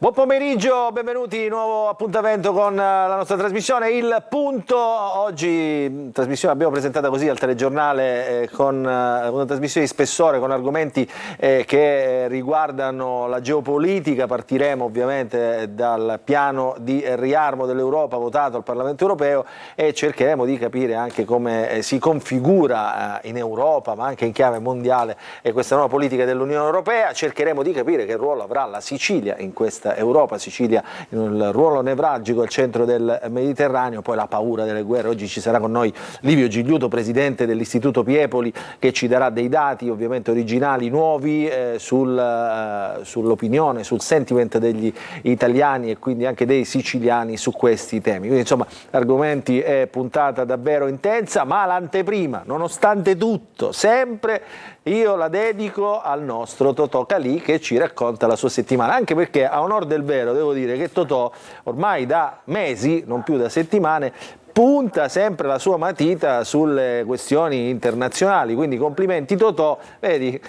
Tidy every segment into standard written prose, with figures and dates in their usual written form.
Buon pomeriggio, benvenuti, nuovo appuntamento con la nostra trasmissione. Il punto, oggi trasmissione abbiamo presentata così al telegiornale con una trasmissione di spessore, con argomenti che riguardano la geopolitica. Partiremo ovviamente dal piano di riarmo dell'Europa votato al Parlamento europeo e cercheremo di capire anche come si configura in Europa, ma anche in chiave mondiale, questa nuova politica dell'Unione Europea. Cercheremo di capire che ruolo avrà la Sicilia in questa Europa, Sicilia in un ruolo nevralgico al centro del Mediterraneo, poi la paura delle guerre. Oggi ci sarà con noi Livio Gigliuto, presidente dell'Istituto Piepoli, che ci darà dei dati ovviamente originali, nuovi sull'opinione, sul sentiment degli italiani e quindi anche dei siciliani su questi temi. Quindi insomma argomenti e puntata davvero intensa, ma l'anteprima, nonostante tutto, sempre io la dedico al nostro Totò Calì, che ci racconta la sua settimana, anche perché a onor del vero devo dire che Totò ormai da mesi, non più da settimane, punta sempre la sua matita sulle questioni internazionali, quindi complimenti Totò, vedi,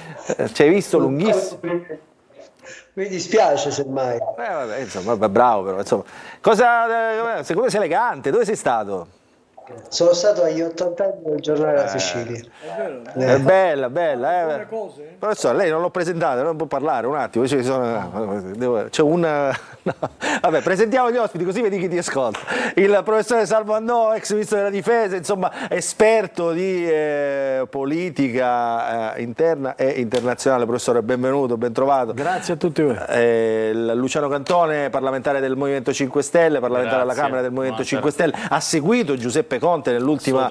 ci hai visto lunghissimo. Mi dispiace semmai. Vabbè, insomma, bravo però, insomma. Secondo me sei elegante, dove sei stato? Sono stato agli 80 anni del giornale della Sicilia. È bella, bella. Professore, lei non l'ho presentata, non può parlare un attimo. C'è un... No. Vabbè, presentiamo gli ospiti così vedi chi ti ascolta. Il professore Salvo Annò, ex ministro della difesa, insomma esperto di politica interna e internazionale. Professore, benvenuto, ben trovato. Grazie a tutti voi. Luciano Cantone, parlamentare del Movimento 5 Stelle, parlamentare alla Camera del Movimento 5 Stelle, ha seguito Giuseppe Conte nell'ultima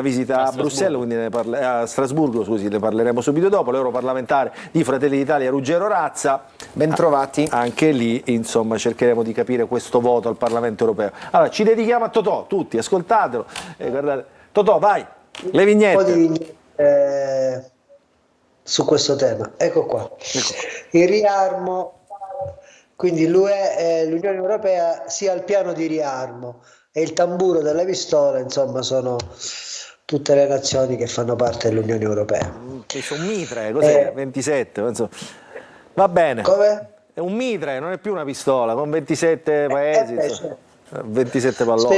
visita a Bruxelles, quindi a Strasburgo, scusi, ne parleremo subito dopo. L'europarlamentare di Fratelli d'Italia Ruggero Razza, ben trovati. Anche lì insomma cercheremo di capire questo voto al Parlamento europeo. Allora ci dedichiamo a Totò, tutti, ascoltatelo, guardate. Totò, vai, le vignette. Un po' di vignette su questo tema, ecco qua. Il riarmo, quindi l'Unione Europea sia al piano di riarmo e il tamburo della pistola, insomma, sono tutte le nazioni che fanno parte dell'Unione Europea. È un mitre, cos'è? 27, insomma. Va bene. Come? È un mitre, non è più una pistola, con 27 paesi, Certo. 27 pallotti.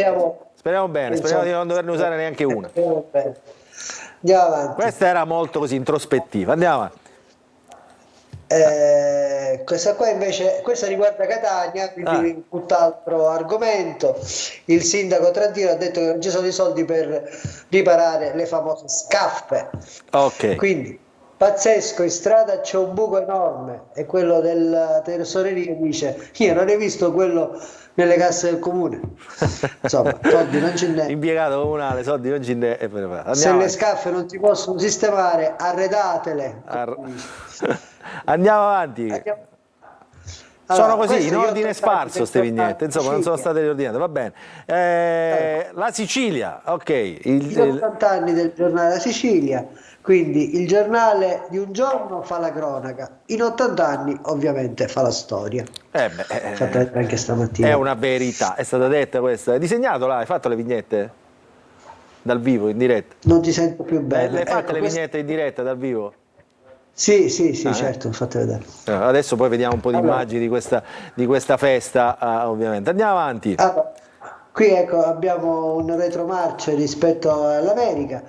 Speriamo bene, speriamo di non doverne usare neanche una. Andiamo avanti. Questa era molto così introspettiva, andiamo avanti. Questa qua invece, questa riguarda Catania, quindi tutt'altro argomento. Il sindaco Trantino ha detto che non ci sono i soldi per riparare le famose scaffe. Ok. Quindi pazzesco, in strada c'è un buco enorme e quello del tesoreria dice: io non hai visto quello nelle casse del comune. Insomma, soldi non ce n'è. Impiegato comunale, soldi non ce n'è. Se le scaffe non si possono sistemare, arredatele. Andiamo avanti. Sono così, in ordine sparso queste vignette, insomma non sono state riordinate, va bene. La Sicilia, ok. Gli 80 anni del giornale La Sicilia, quindi il giornale di un giorno fa la cronaca, in 80 anni ovviamente fa la storia. Fatta anche stamattina. È una verità, è stata detta questa. Hai disegnato là, hai fatto le vignette? Dal vivo, in diretta? Non ti sento più bene. Le hai fatte le vignette in diretta, dal vivo? Sì, certo, fate vedere. Adesso poi vediamo un po' di immagini di questa festa, ovviamente. Andiamo avanti. Qui ecco abbiamo un retromarcia rispetto all'America.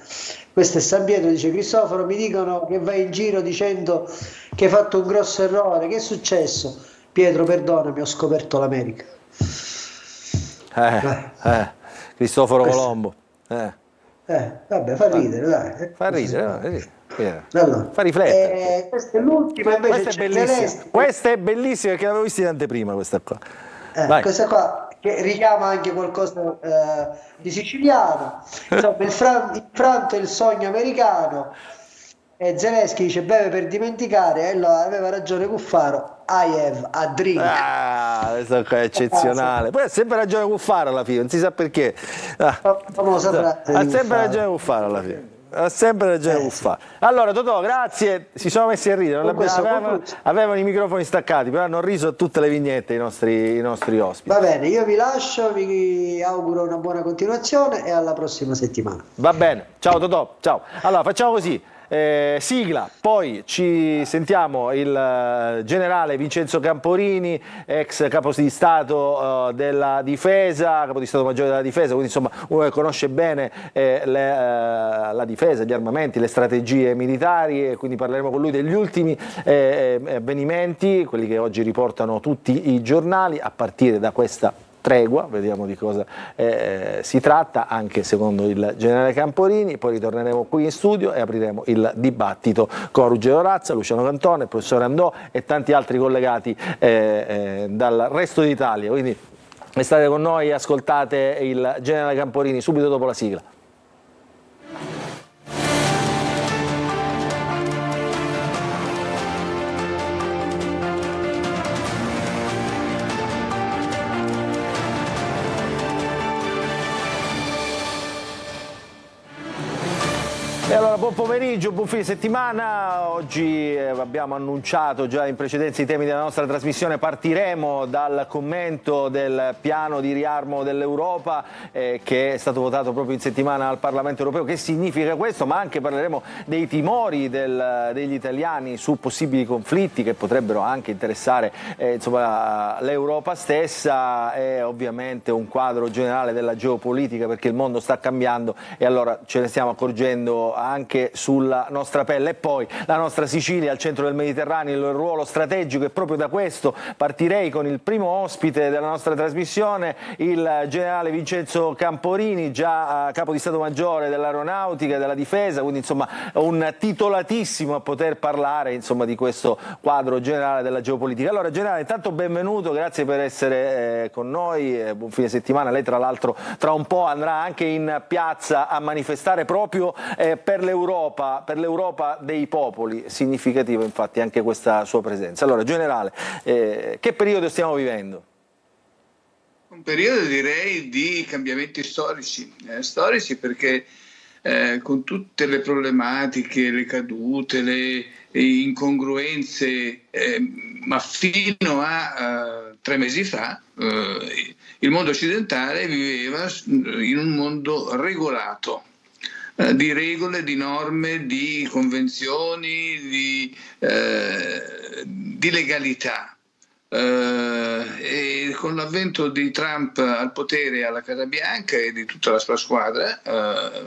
Questo è San Pietro, dice Cristoforo, mi dicono che vai in giro dicendo che hai fatto un grosso errore. Che è successo? Pietro, perdonami, ho scoperto l'America. Cristoforo Colombo. Vabbè, fa ridere, dai. Fa ridere, allora, fa riflettere. Questa è l'ultima, invece questa è bellissima. Questa è bellissima perché l'avevo vista in anteprima, questa qua. Questa qua che richiama anche qualcosa di siciliano. Insomma, il franto è il sogno americano. E Zelensky dice beve per dimenticare, e allora aveva ragione Cuffaro, I have a drink. Questa qua è eccezionale. Poi ha sempre ragione Cuffaro alla fine, non si sa perché. Ha sempre ragione Cuffaro alla fine. Ha sempre ragione Cuffaro. Allora Totò, grazie, si sono messi a ridere, avevano i microfoni staccati, però hanno riso a tutte le vignette i nostri ospiti. Va bene, io vi lascio, vi auguro una buona continuazione e alla prossima settimana. Va bene, ciao Totò, ciao. Allora facciamo così. sigla, poi ci sentiamo il generale Vincenzo Camporini, ex capo di Stato della Difesa, capo di Stato Maggiore della Difesa, quindi insomma uno che conosce bene la difesa, gli armamenti, le strategie militari, e quindi parleremo con lui degli ultimi avvenimenti, quelli che oggi riportano tutti i giornali, a partire da questa tregua, vediamo di cosa si tratta, anche secondo il generale Camporini. Poi ritorneremo qui in studio e apriremo il dibattito con Ruggero Razza, Luciano Cantone, il professore Andò e tanti altri collegati dal resto d'Italia. Quindi state con noi e ascoltate il generale Camporini subito dopo la sigla. E allora, buon pomeriggio, buon fine settimana. Oggi abbiamo annunciato già in precedenza i temi della nostra trasmissione. Partiremo dal commento del piano di riarmo dell'Europa che è stato votato proprio in settimana al Parlamento europeo. Che significa questo? Ma anche parleremo dei timori degli italiani su possibili conflitti che potrebbero anche interessare l'Europa stessa, e ovviamente un quadro generale della geopolitica, perché il mondo sta cambiando e allora ce ne stiamo accorgendo anche sulla nostra pelle. E poi la nostra Sicilia al centro del Mediterraneo, il ruolo strategico, e proprio da questo partirei con il primo ospite della nostra trasmissione, il generale Vincenzo Camporini, già capo di Stato Maggiore dell'Aeronautica e della Difesa, quindi insomma un titolatissimo a poter parlare insomma di questo quadro generale della geopolitica. Allora generale, intanto benvenuto, grazie per essere con noi, buon fine settimana. Lei tra l'altro tra un po' andrà anche in piazza a manifestare proprio per l'Europa dei popoli. Significativo infatti anche questa sua presenza. Allora generale, che periodo stiamo vivendo? Un periodo direi di cambiamenti storici, perché con tutte le problematiche, le cadute, le incongruenze, ma fino a 3 mesi fa il mondo occidentale viveva in un mondo regolato, di regole, di norme, di convenzioni, di legalità. E con l'avvento di Trump al potere alla Casa Bianca e di tutta la sua squadra,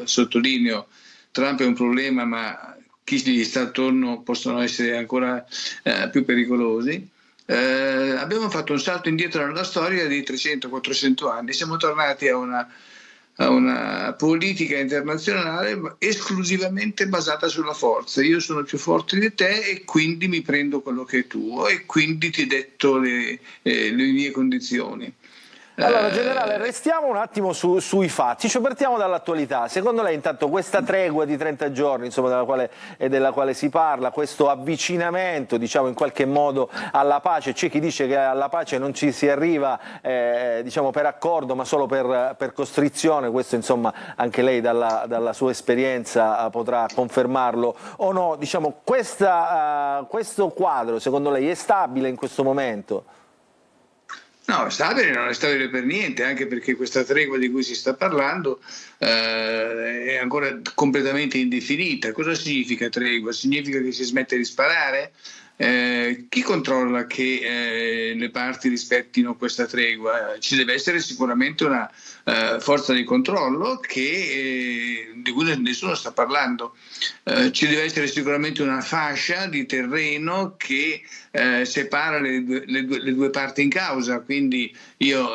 sottolineo, Trump è un problema, ma chi gli sta attorno possono essere ancora più pericolosi. Abbiamo fatto un salto indietro nella storia di 300-400 anni, siamo tornati a una politica internazionale esclusivamente basata sulla forza. Io sono più forte di te e quindi mi prendo quello che è tuo e quindi ti detto le mie condizioni. Allora generale, restiamo un attimo sui fatti, cioè partiamo dall'attualità. Secondo lei intanto questa tregua di 30 giorni insomma, della quale si parla, questo avvicinamento diciamo in qualche modo alla pace, c'è chi dice che alla pace non ci si arriva diciamo per accordo ma solo per costrizione, questo insomma anche lei dalla sua esperienza potrà confermarlo o no, diciamo questo quadro secondo lei è stabile in questo momento? No, stabile non è stabile per niente, anche perché questa tregua di cui si sta parlando è ancora completamente indefinita. Cosa significa tregua? Significa che si smette di sparare? Chi controlla che le parti rispettino questa tregua? Ci deve essere sicuramente una forza di controllo di cui nessuno sta parlando. Ci deve essere sicuramente una fascia di terreno che separa le due parti in causa. Quindi io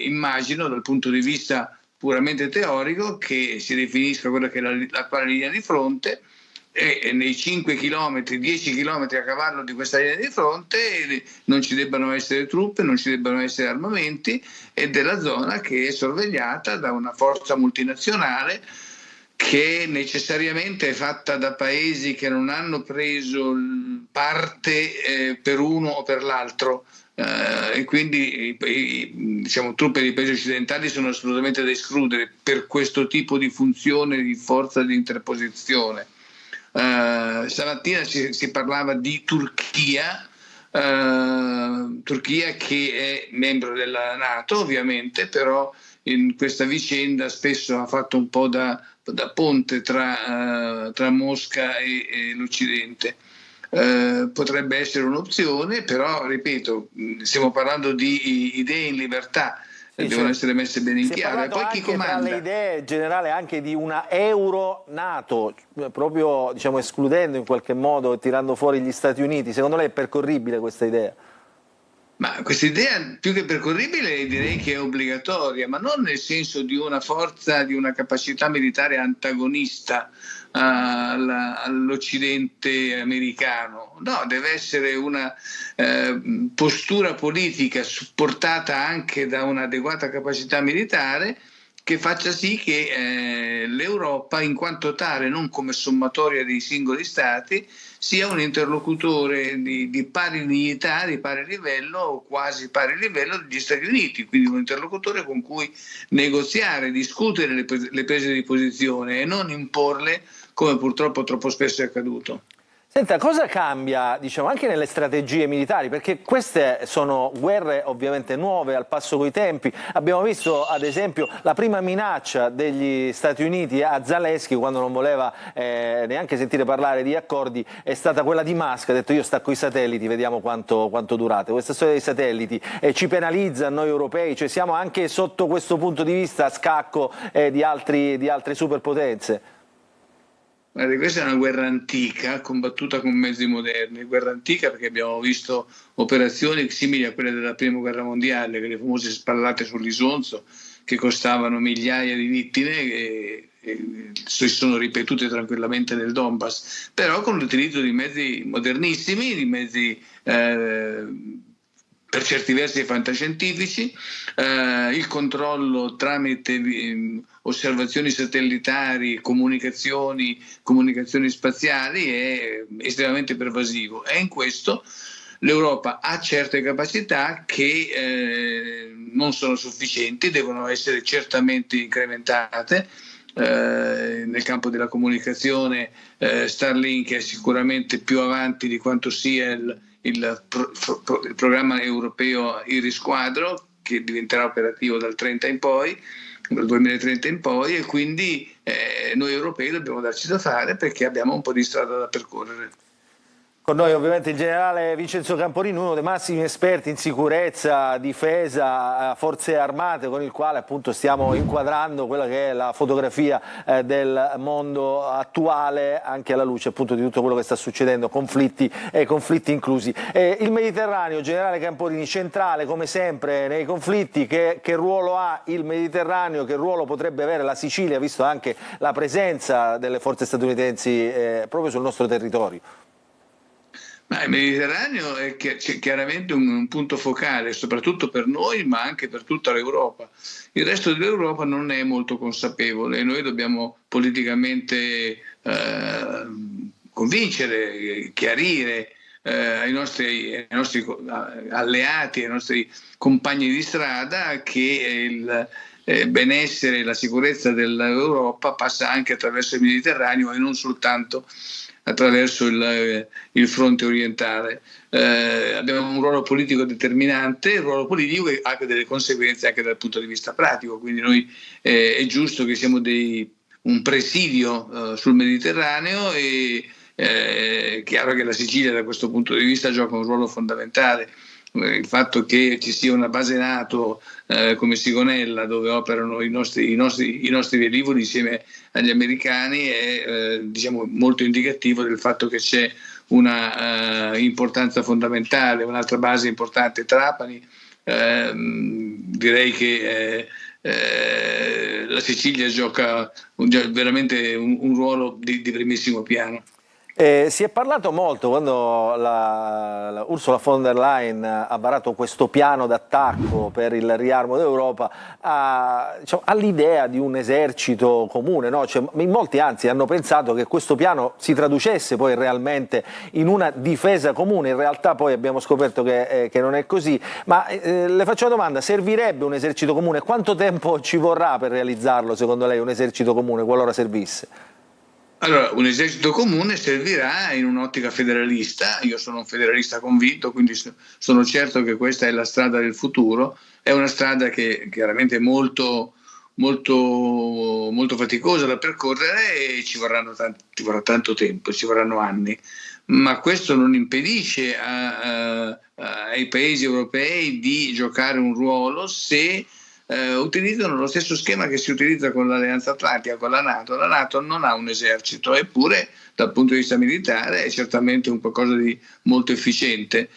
immagino dal punto di vista puramente teorico che si definisca quella che è l'attuale linea di fronte, e nei 5 km, 10 km a cavallo di questa linea di fronte non ci debbano essere truppe, non ci debbano essere armamenti, e della zona che è sorvegliata da una forza multinazionale che necessariamente è fatta da paesi che non hanno preso parte per uno o per l'altro, e quindi diciamo, truppe dei paesi occidentali sono assolutamente da escludere per questo tipo di funzione di forza di interposizione. Stamattina si parlava di Turchia che è membro della NATO ovviamente, però in questa vicenda spesso ha fatto un po' da da ponte tra Mosca e l'Occidente. Potrebbe essere un'opzione, però ripeto, stiamo parlando di idee in libertà, devono essere messe bene in chiaro. E poi chi comanda? Tra le idee generali anche di una Euro-NATO, proprio diciamo escludendo in qualche modo, tirando fuori gli Stati Uniti. Secondo lei è percorribile questa idea? Ma questa idea più che percorribile direi che è obbligatoria, ma non nel senso di una forza, di una capacità militare antagonista all'Occidente americano. No, deve essere una postura politica supportata anche da un'adeguata capacità militare che faccia sì che l'Europa, in quanto tale, non come sommatoria dei singoli stati, sia un interlocutore di pari dignità, di pari livello o quasi pari livello degli Stati Uniti, quindi un interlocutore con cui negoziare, discutere le prese di posizione e non imporle, come purtroppo troppo spesso è accaduto. Senta, cosa cambia, diciamo, anche nelle strategie militari? Perché queste sono guerre ovviamente nuove, al passo coi tempi. Abbiamo visto, ad esempio, la prima minaccia degli Stati Uniti a Zelensky, quando non voleva neanche sentire parlare di accordi, è stata quella di Musk. Ha detto: io stacco i satelliti, vediamo quanto durate. Questa storia dei satelliti ci penalizza a noi europei, cioè siamo anche sotto questo punto di vista a scacco di altre superpotenze. Questa è una guerra antica combattuta con mezzi moderni, guerra antica perché abbiamo visto operazioni simili a quelle della prima guerra mondiale, le famose spallate sull'Isonzo che costavano migliaia di vittime e si sono ripetute tranquillamente nel Donbass, però con l'utilizzo di mezzi modernissimi, di mezzi per certi versi fantascientifici, il controllo tramite osservazioni satellitari, comunicazioni spaziali è estremamente pervasivo, e in questo l'Europa ha certe capacità che non sono sufficienti, devono essere certamente incrementate. Nel campo della comunicazione Starlink è sicuramente più avanti di quanto sia il programma europeo Iris Quadro, che diventerà operativo dal 2030 in poi, e quindi noi europei dobbiamo darci da fare perché abbiamo un po' di strada da percorrere. Con noi ovviamente il generale Vincenzo Camporini, uno dei massimi esperti in sicurezza, difesa, forze armate, con il quale appunto stiamo inquadrando quella che è la fotografia del mondo attuale, anche alla luce appunto di tutto quello che sta succedendo, conflitti inclusi. Il Mediterraneo, generale Camporini, centrale come sempre nei conflitti. Che ruolo ha il Mediterraneo, che ruolo potrebbe avere la Sicilia, visto anche la presenza delle forze statunitensi proprio sul nostro territorio? Il Mediterraneo è chiaramente un punto focale, soprattutto per noi, ma anche per tutta l'Europa. Il resto dell'Europa non è molto consapevole e noi dobbiamo politicamente convincere, chiarire ai nostri alleati, ai nostri compagni di strada che il benessere e la sicurezza dell'Europa passa anche attraverso il Mediterraneo e non soltanto attraverso il fronte orientale. Abbiamo un ruolo politico determinante, il ruolo politico che ha delle conseguenze anche dal punto di vista pratico, quindi noi è giusto che siamo un presidio sul Mediterraneo, e è chiaro che la Sicilia da questo punto di vista gioca un ruolo fondamentale. Il fatto che ci sia una base NATO come Sigonella, dove operano i nostri velivoli insieme agli americani, è diciamo molto indicativo del fatto che c'è una importanza fondamentale. Un'altra base importante, Trapani. Direi che la Sicilia gioca veramente un ruolo di primissimo piano. Si è parlato molto quando Ursula von der Leyen ha varato questo piano d'attacco per il riarmo d'Europa, all'idea di un esercito comune, no? Cioè, in molti anzi hanno pensato che questo piano si traducesse poi realmente in una difesa comune. In realtà poi abbiamo scoperto che non è così, ma le faccio una domanda: servirebbe un esercito comune? Quanto tempo ci vorrà per realizzarlo, secondo lei, un esercito comune, qualora servisse? Allora, un esercito comune servirà in un'ottica federalista. Io sono un federalista convinto, quindi sono certo che questa è la strada del futuro. È una strada che chiaramente è molto, molto faticosa da percorrere e ci vorrà tanto tempo, ci vorranno anni. Ma questo non impedisce ai paesi europei di giocare un ruolo se utilizzano lo stesso schema che si utilizza con l'Alleanza Atlantica, con la NATO. La NATO non ha un esercito, eppure dal punto di vista militare è certamente un qualcosa di molto efficiente.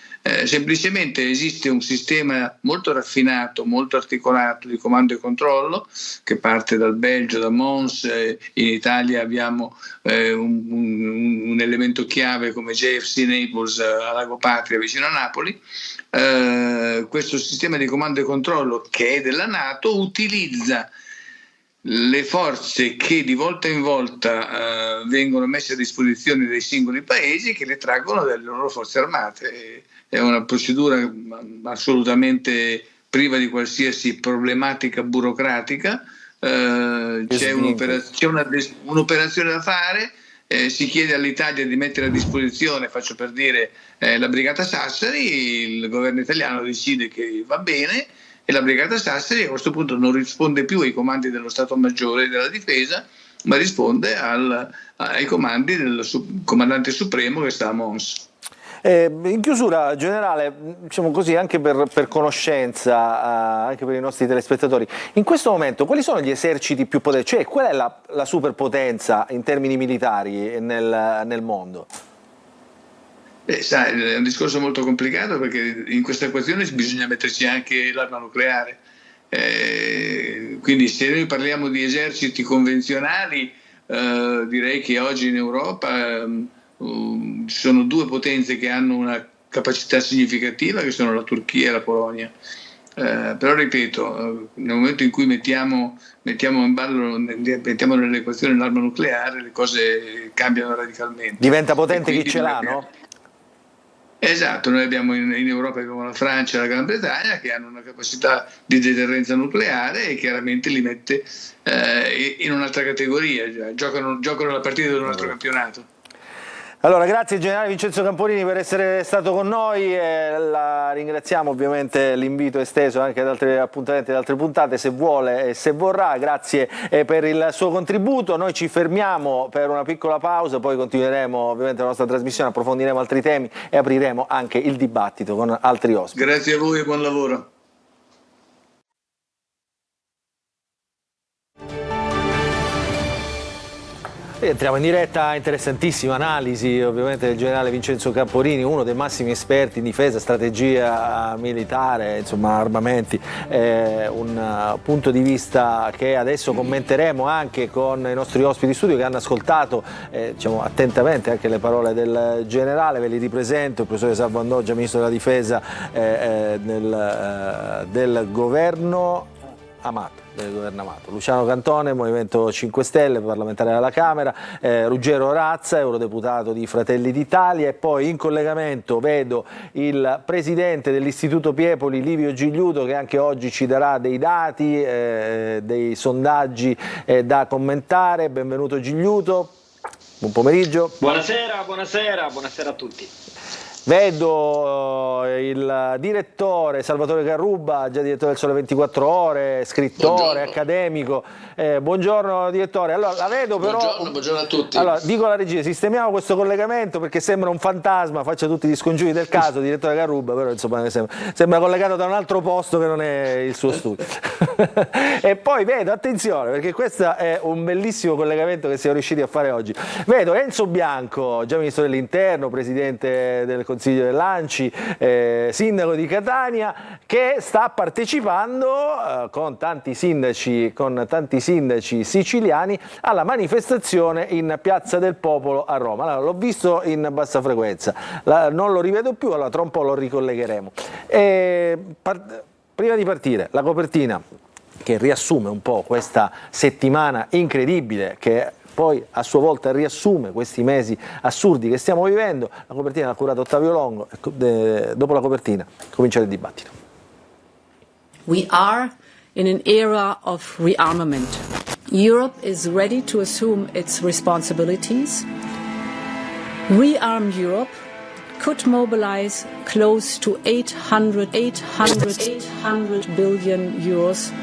Semplicemente esiste un sistema molto raffinato, molto articolato di comando e controllo che parte dal Belgio, da Mons. In Italia abbiamo un elemento chiave come JFC Naples a Lago Patria vicino a Napoli. Questo sistema di comando e controllo, che è della NATO, utilizza le forze che di volta in volta vengono messe a disposizione dei singoli paesi, che le traggono dalle loro forze armate. È una procedura assolutamente priva di qualsiasi problematica burocratica. C'è un'operazione da fare. Si chiede all'Italia di mettere a disposizione, faccio per dire, la Brigata Sassari. Il governo italiano decide che va bene e la Brigata Sassari a questo punto non risponde più ai comandi dello Stato Maggiore della Difesa, ma risponde ai comandi del comandante supremo che sta a Mons. In chiusura, generale, diciamo così, anche per conoscenza, anche per i nostri telespettatori, in questo momento quali sono gli eserciti più potenti? Cioè, qual è la superpotenza in termini militari nel mondo? Sai, è un discorso molto complicato, perché in questa equazione bisogna metterci anche l'arma nucleare. Quindi se noi parliamo di eserciti convenzionali, direi che oggi in Europa ci sono due potenze che hanno una capacità significativa, che sono la Turchia e la Polonia. Però ripeto, nel momento in cui mettiamo nell'equazione l'arma nucleare, le cose cambiano radicalmente. Diventa potente chi ce l'ha, no? Esatto, noi abbiamo in Europa abbiamo la Francia e la Gran Bretagna che hanno una capacità di deterrenza nucleare e chiaramente li mette in un'altra categoria, giocano la partita di un altro campionato. Allora, grazie generale Vincenzo Camporini per essere stato con noi, la ringraziamo, ovviamente l'invito è esteso anche ad altri appuntamenti, ad altre puntate, se vuole e se vorrà. Grazie per il suo contributo. Noi ci fermiamo per una piccola pausa, poi continueremo ovviamente la nostra trasmissione, approfondiremo altri temi e apriremo anche il dibattito con altri ospiti. Grazie a voi e buon lavoro. Entriamo in diretta, interessantissima analisi ovviamente del generale Vincenzo Camporini, uno dei massimi esperti in difesa, strategia militare, insomma armamenti, un punto di vista che adesso commenteremo anche con i nostri ospiti di studio che hanno ascoltato diciamo, attentamente anche le parole del generale. Ve li ripresento: il professore Salvo Andoggia, ministro della difesa del governo Amato. Luciano Cantone, Movimento 5 Stelle, parlamentare alla Camera, Ruggero Razza, eurodeputato di Fratelli d'Italia, e poi in collegamento vedo il presidente dell'Istituto Piepoli, Livio Gigliuto, che anche oggi ci darà dei dati, dei sondaggi da commentare. Benvenuto Gigliuto, buon pomeriggio. Buonasera a tutti. Vedo il direttore Salvatore Carrubba, già direttore del Sole 24 Ore, scrittore, buongiorno. Accademico. Buongiorno direttore. Allora, la vedo però... Buongiorno a tutti. Allora, dico alla regia, sistemiamo questo collegamento perché sembra un fantasma, faccia tutti gli scongiuri del caso, direttore Carrubba, però insomma sembra collegato da un altro posto che non è il suo studio. E poi vedo, attenzione, perché questo è un bellissimo collegamento che siamo riusciti a fare oggi. Vedo Enzo Bianco, già ministro dell'Interno, presidente del Consiglio dell'Anci, sindaco di Catania, che sta partecipando con tanti sindaci siciliani alla manifestazione in Piazza del Popolo a Roma. Allora, l'ho visto in bassa frequenza, non lo rivedo più, allora tra un po' lo ricollegheremo. Prima di partire, la copertina che riassume un po' questa settimana incredibile, che poi a sua volta riassume questi mesi assurdi che stiamo vivendo. La copertina l'ha curato Ottavio Longo. Dopo la copertina comincia il dibattito. We are in an era of rearmament. Europe is ready to assume its responsibilities. Rearm Europe could mobilize close to 800 billion euros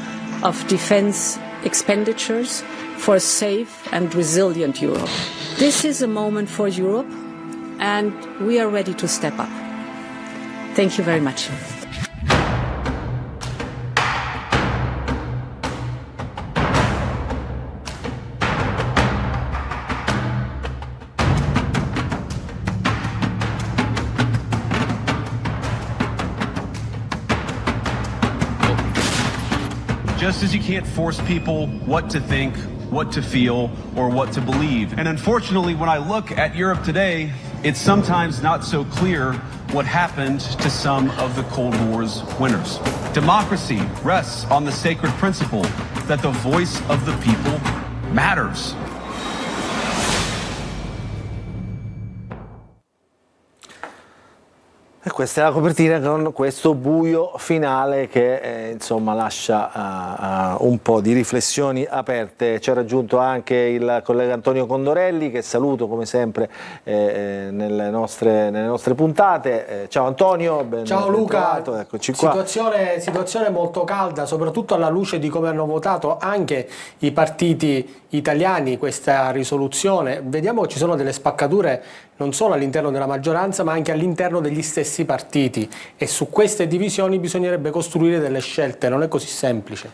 of defense expenditures for a safe and resilient Europe. This is a moment for Europe, and we are ready to step up. Thank you very much. Just as you can't force people what to think, what to feel, or what to believe. And unfortunately, when I look at Europe today, it's sometimes not so clear what happened to some of the Cold War's winners. Democracy rests on the sacred principle that the voice of the people matters. E questa è la copertina con questo buio finale che insomma lascia un po' di riflessioni aperte. Ci ha raggiunto anche il collega Antonio Condorelli, che saluto come sempre nelle nostre puntate. Ciao Antonio, ben Ciao Luca, trovato. Eccoci qua. Situazione molto calda, soprattutto alla luce di come hanno votato anche i partiti italiani questa risoluzione. Vediamo che ci sono delle spaccature non solo all'interno della maggioranza ma anche all'interno degli stessi partiti, e su queste divisioni bisognerebbe costruire delle scelte, non è così semplice.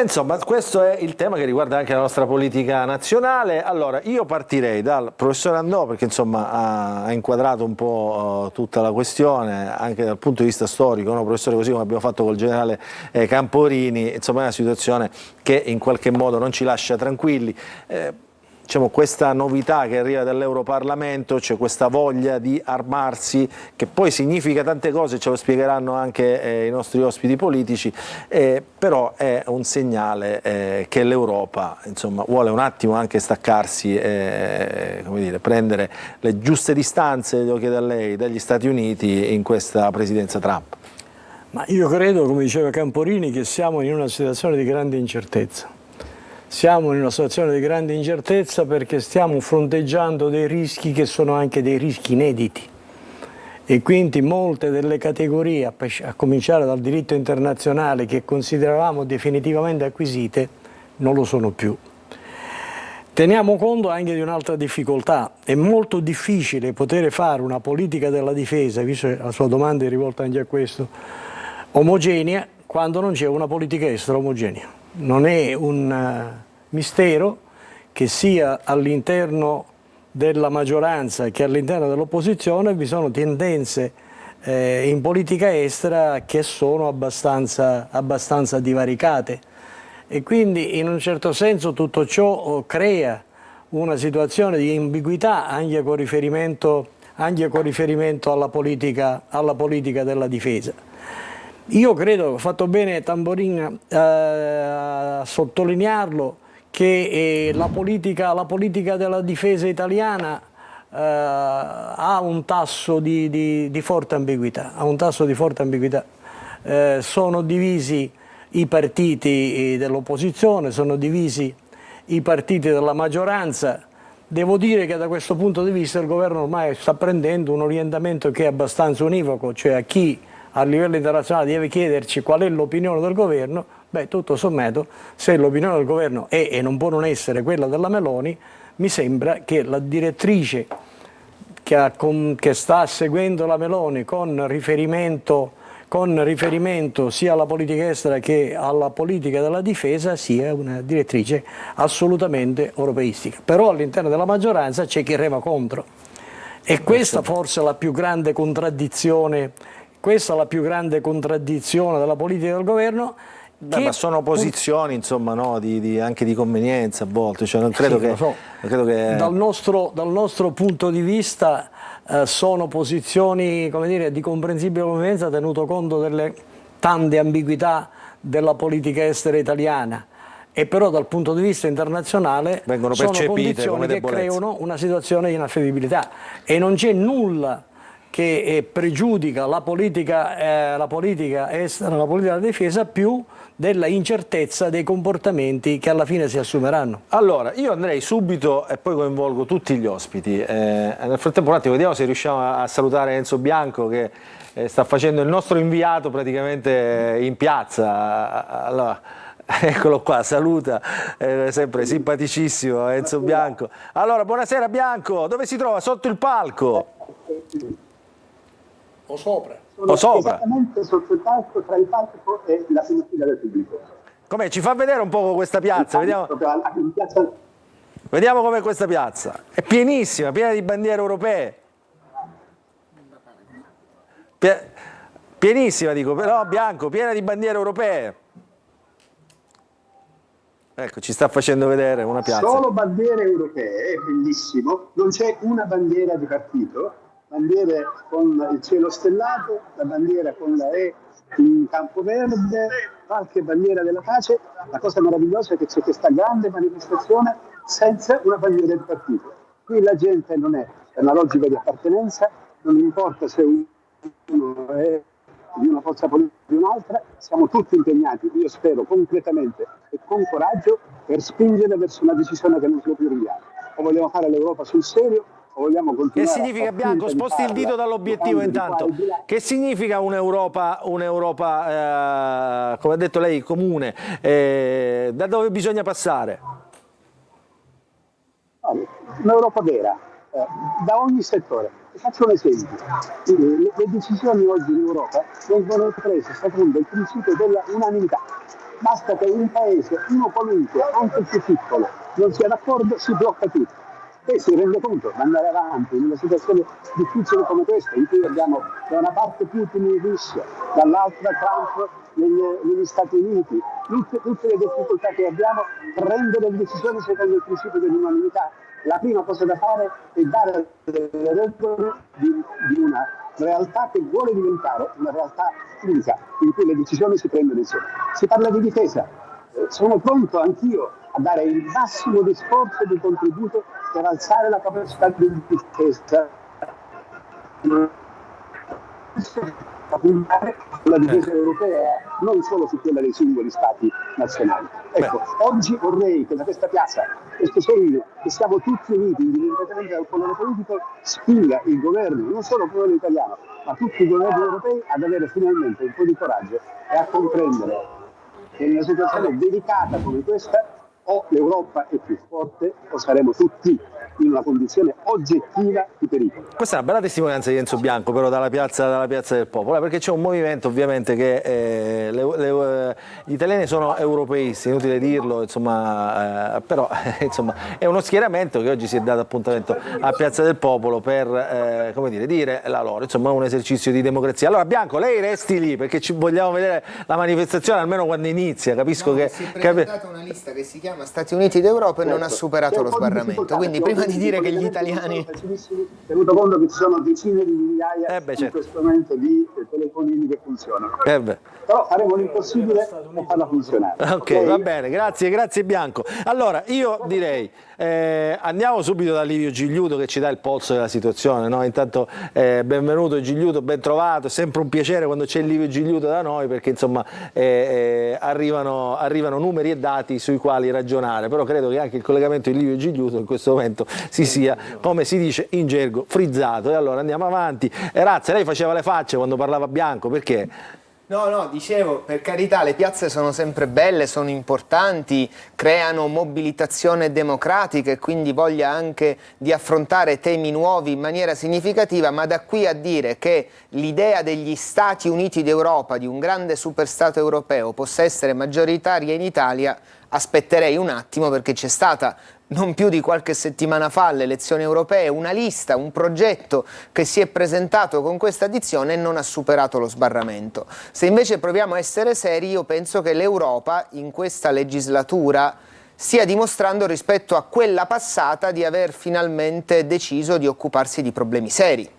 Insomma, questo è il tema che riguarda anche la nostra politica nazionale. Allora, io partirei dal professor Andò, perché insomma ha inquadrato un po' tutta la questione, anche dal punto di vista storico, no? Professore, così come abbiamo fatto col generale Camporini, insomma è una situazione che in qualche modo non ci lascia tranquilli. Diciamo, questa novità che arriva dall'Europarlamento, c'è questa voglia di armarsi, che poi significa tante cose, ce lo spiegheranno anche i nostri ospiti politici, però è un segnale che l'Europa insomma vuole un attimo anche staccarsi, come dire, prendere le giuste distanze, lo chiede a lei, dagli Stati Uniti in questa presidenza Trump. Ma io credo, come diceva Camporini, che siamo in una situazione di grande incertezza. Siamo in una situazione di grande incertezza perché stiamo fronteggiando dei rischi che sono anche dei rischi inediti, e quindi molte delle categorie, a cominciare dal diritto internazionale, che consideravamo definitivamente acquisite, non lo sono più. Teniamo conto anche di un'altra difficoltà: è molto difficile poter fare una politica della difesa, visto che la sua domanda è rivolta anche a questo, omogenea, quando non c'è una politica estera omogenea. Non è un mistero che sia all'interno della maggioranza che all'interno dell'opposizione vi sono tendenze in politica estera che sono abbastanza divaricate, e quindi in un certo senso tutto ciò crea una situazione di ambiguità anche con riferimento alla politica della difesa. Io credo che ha fatto bene Tamborina a sottolinearlo, che la politica della difesa italiana ha un tasso di forte ambiguità. Sono divisi i partiti dell'opposizione, sono divisi i partiti della maggioranza. Devo dire che da questo punto di vista il governo ormai sta prendendo un orientamento che è abbastanza univoco, cioè a chi a livello internazionale deve chiederci qual è l'opinione del governo, beh, tutto sommato, se l'opinione del governo è e non può non essere quella della Meloni, mi sembra che la direttrice che sta seguendo la Meloni con riferimento sia alla politica estera che alla politica della difesa sia una direttrice assolutamente europeistica. Però all'interno della maggioranza c'è chi rema contro, e questa forse è la più grande contraddizione. Questa è la più grande contraddizione della politica del governo. Ma sono posizioni, insomma, no, anche di convenienza a volte. Cioè, non credo che... Dal nostro punto di vista sono posizioni, come dire, di comprensibile convenienza, tenuto conto delle tante ambiguità della politica estera italiana. E però dal punto di vista internazionale vengono sono percepite come condizioni che creano una situazione di inaffidabilità, e non c'è nulla che pregiudica la politica estera, la politica della difesa, più della incertezza dei comportamenti che alla fine si assumeranno. Allora, io andrei subito e poi coinvolgo tutti gli ospiti. Nel frattempo un attimo vediamo se riusciamo a salutare Enzo Bianco, che sta facendo il nostro inviato praticamente in piazza. Allora, Eccolo qua, saluta, sempre simpaticissimo Enzo Bianco. Allora, buonasera Bianco, dove si trova? Sotto il palco? O sopra? O sopra? Esattamente sotto il palco, tra il palco e la prima fila del pubblico. Com'è? Ci fa vedere un po' questa piazza, vediamo. In piazza. Vediamo com'è questa piazza. È pienissima, piena di bandiere europee. Pienissima, dico, però Bianco, piena di bandiere europee. Ecco, ci sta facendo vedere una piazza. Solo bandiere europee, è bellissimo. Non c'è una bandiera di partito, bandiere con il cielo stellato, la bandiera con la E in campo verde, qualche bandiera della pace. La cosa meravigliosa è che c'è questa grande manifestazione senza una bandiera di partito. Qui la gente non è una logica di appartenenza, non importa se uno è di una forza politica o di un'altra, siamo tutti impegnati, io spero concretamente e con coraggio, per spingere verso una decisione che non si può più rinviare. O vogliamo fare l'Europa sul serio, o vogliamo continuare. Che significa, Bianco? Sposti il dito dall'obiettivo intanto. Che significa un'Europa, come ha detto lei, comune? Da dove bisogna passare? Un'Europa vera, da ogni settore. Faccio un esempio. Le decisioni oggi in Europa vengono prese secondo il principio della unanimità. Basta che un paese, uno qualunque, anche il più piccolo, non sia d'accordo, si blocca tutto. E si rende conto di andare avanti in una situazione difficile come questa, in cui abbiamo da una parte Putin in Russia, dall'altra Trump negli Stati Uniti, tutte le difficoltà che abbiamo, prendere le decisioni secondo il principio dell'unanimità. La prima cosa da fare è dare delle regole di una realtà che vuole diventare una realtà unica, in cui le decisioni si prendono insieme. Si parla di difesa. Sono pronto anch'io a dare il massimo di sforzo e di contributo per alzare la capacità di difesa. La difesa europea, non solo su quella dei singoli stati nazionali. Ecco, oggi vorrei che da questa piazza, questo segno che siamo tutti uniti, indipendentemente dal colore politico, spinga il governo, non solo quello italiano, ma tutti i governi europei ad avere finalmente un po' di coraggio e a comprendere che in una situazione delicata come questa o l'Europa è più forte o saremo tutti in una condizione oggettiva di pericolo. Questa è una bella testimonianza di Enzo Bianco, però dalla piazza del Popolo, perché c'è un movimento ovviamente che gli italiani sono europeisti, è inutile dirlo, insomma, però insomma, è uno schieramento che oggi si è dato appuntamento a Piazza del Popolo per come dire la loro, insomma un esercizio di democrazia. Allora Bianco, lei resti lì perché vogliamo vedere la manifestazione almeno quando inizia, capisco che... Si è presentata una lista che si chiama Stati Uniti d'Europa e non ha superato lo sbarramento, quindi prima di dire che gli italiani... Tenuto conto che ci sono decine di migliaia in certo. questo momento di telefonini che funzionano. Però faremo l'impossibile per farla funzionare. Ok, va bene, grazie Bianco. Allora, io direi, andiamo subito da Livio Gigliuto che ci dà il polso della situazione, no? Intanto benvenuto Gigliuto, ben trovato, è sempre un piacere quando c'è Livio Gigliuto da noi perché insomma arrivano numeri e dati sui quali ragionare, però credo che anche il collegamento di Livio Gigliuto in questo momento si sia, come si dice in gergo, frizzato. E allora andiamo avanti. Razza, lei faceva le facce quando parlava Bianco, perché? No, dicevo, per carità, le piazze sono sempre belle, sono importanti, creano mobilitazione democratica e quindi voglia anche di affrontare temi nuovi in maniera significativa, ma da qui a dire che l'idea degli Stati Uniti d'Europa, di un grande superstato europeo, possa essere maggioritaria in Italia, aspetterei un attimo, perché c'è stata non più di qualche settimana fa alle elezioni europee una lista, un progetto che si è presentato con questa dizione e non ha superato lo sbarramento. Se invece proviamo a essere seri, io penso che l'Europa in questa legislatura stia dimostrando rispetto a quella passata di aver finalmente deciso di occuparsi di problemi seri.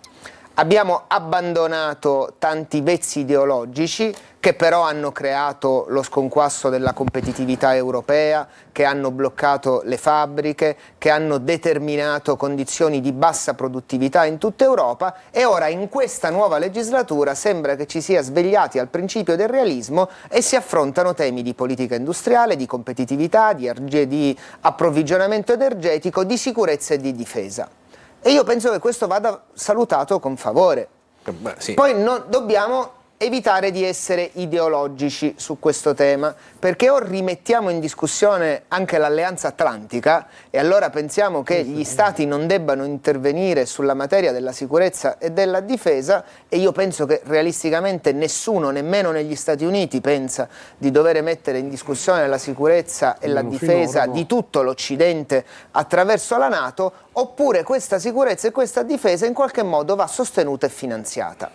Abbiamo abbandonato tanti vezzi ideologici che però hanno creato lo sconquasso della competitività europea, che hanno bloccato le fabbriche, che hanno determinato condizioni di bassa produttività in tutta Europa, e ora in questa nuova legislatura sembra che ci sia svegliati al principio del realismo e si affrontano temi di politica industriale, di competitività, di approvvigionamento energetico, di sicurezza e di difesa. E io penso che questo vada salutato con favore. Sì. Poi dobbiamo evitare di essere ideologici su questo tema, perché o rimettiamo in discussione anche l'Alleanza Atlantica e allora pensiamo che gli Stati non debbano intervenire sulla materia della sicurezza e della difesa, e io penso che realisticamente nessuno, nemmeno negli Stati Uniti, pensa di dover mettere in discussione la sicurezza e la difesa di tutto l'Occidente attraverso la NATO, oppure questa sicurezza e questa difesa in qualche modo va sostenuta e finanziata.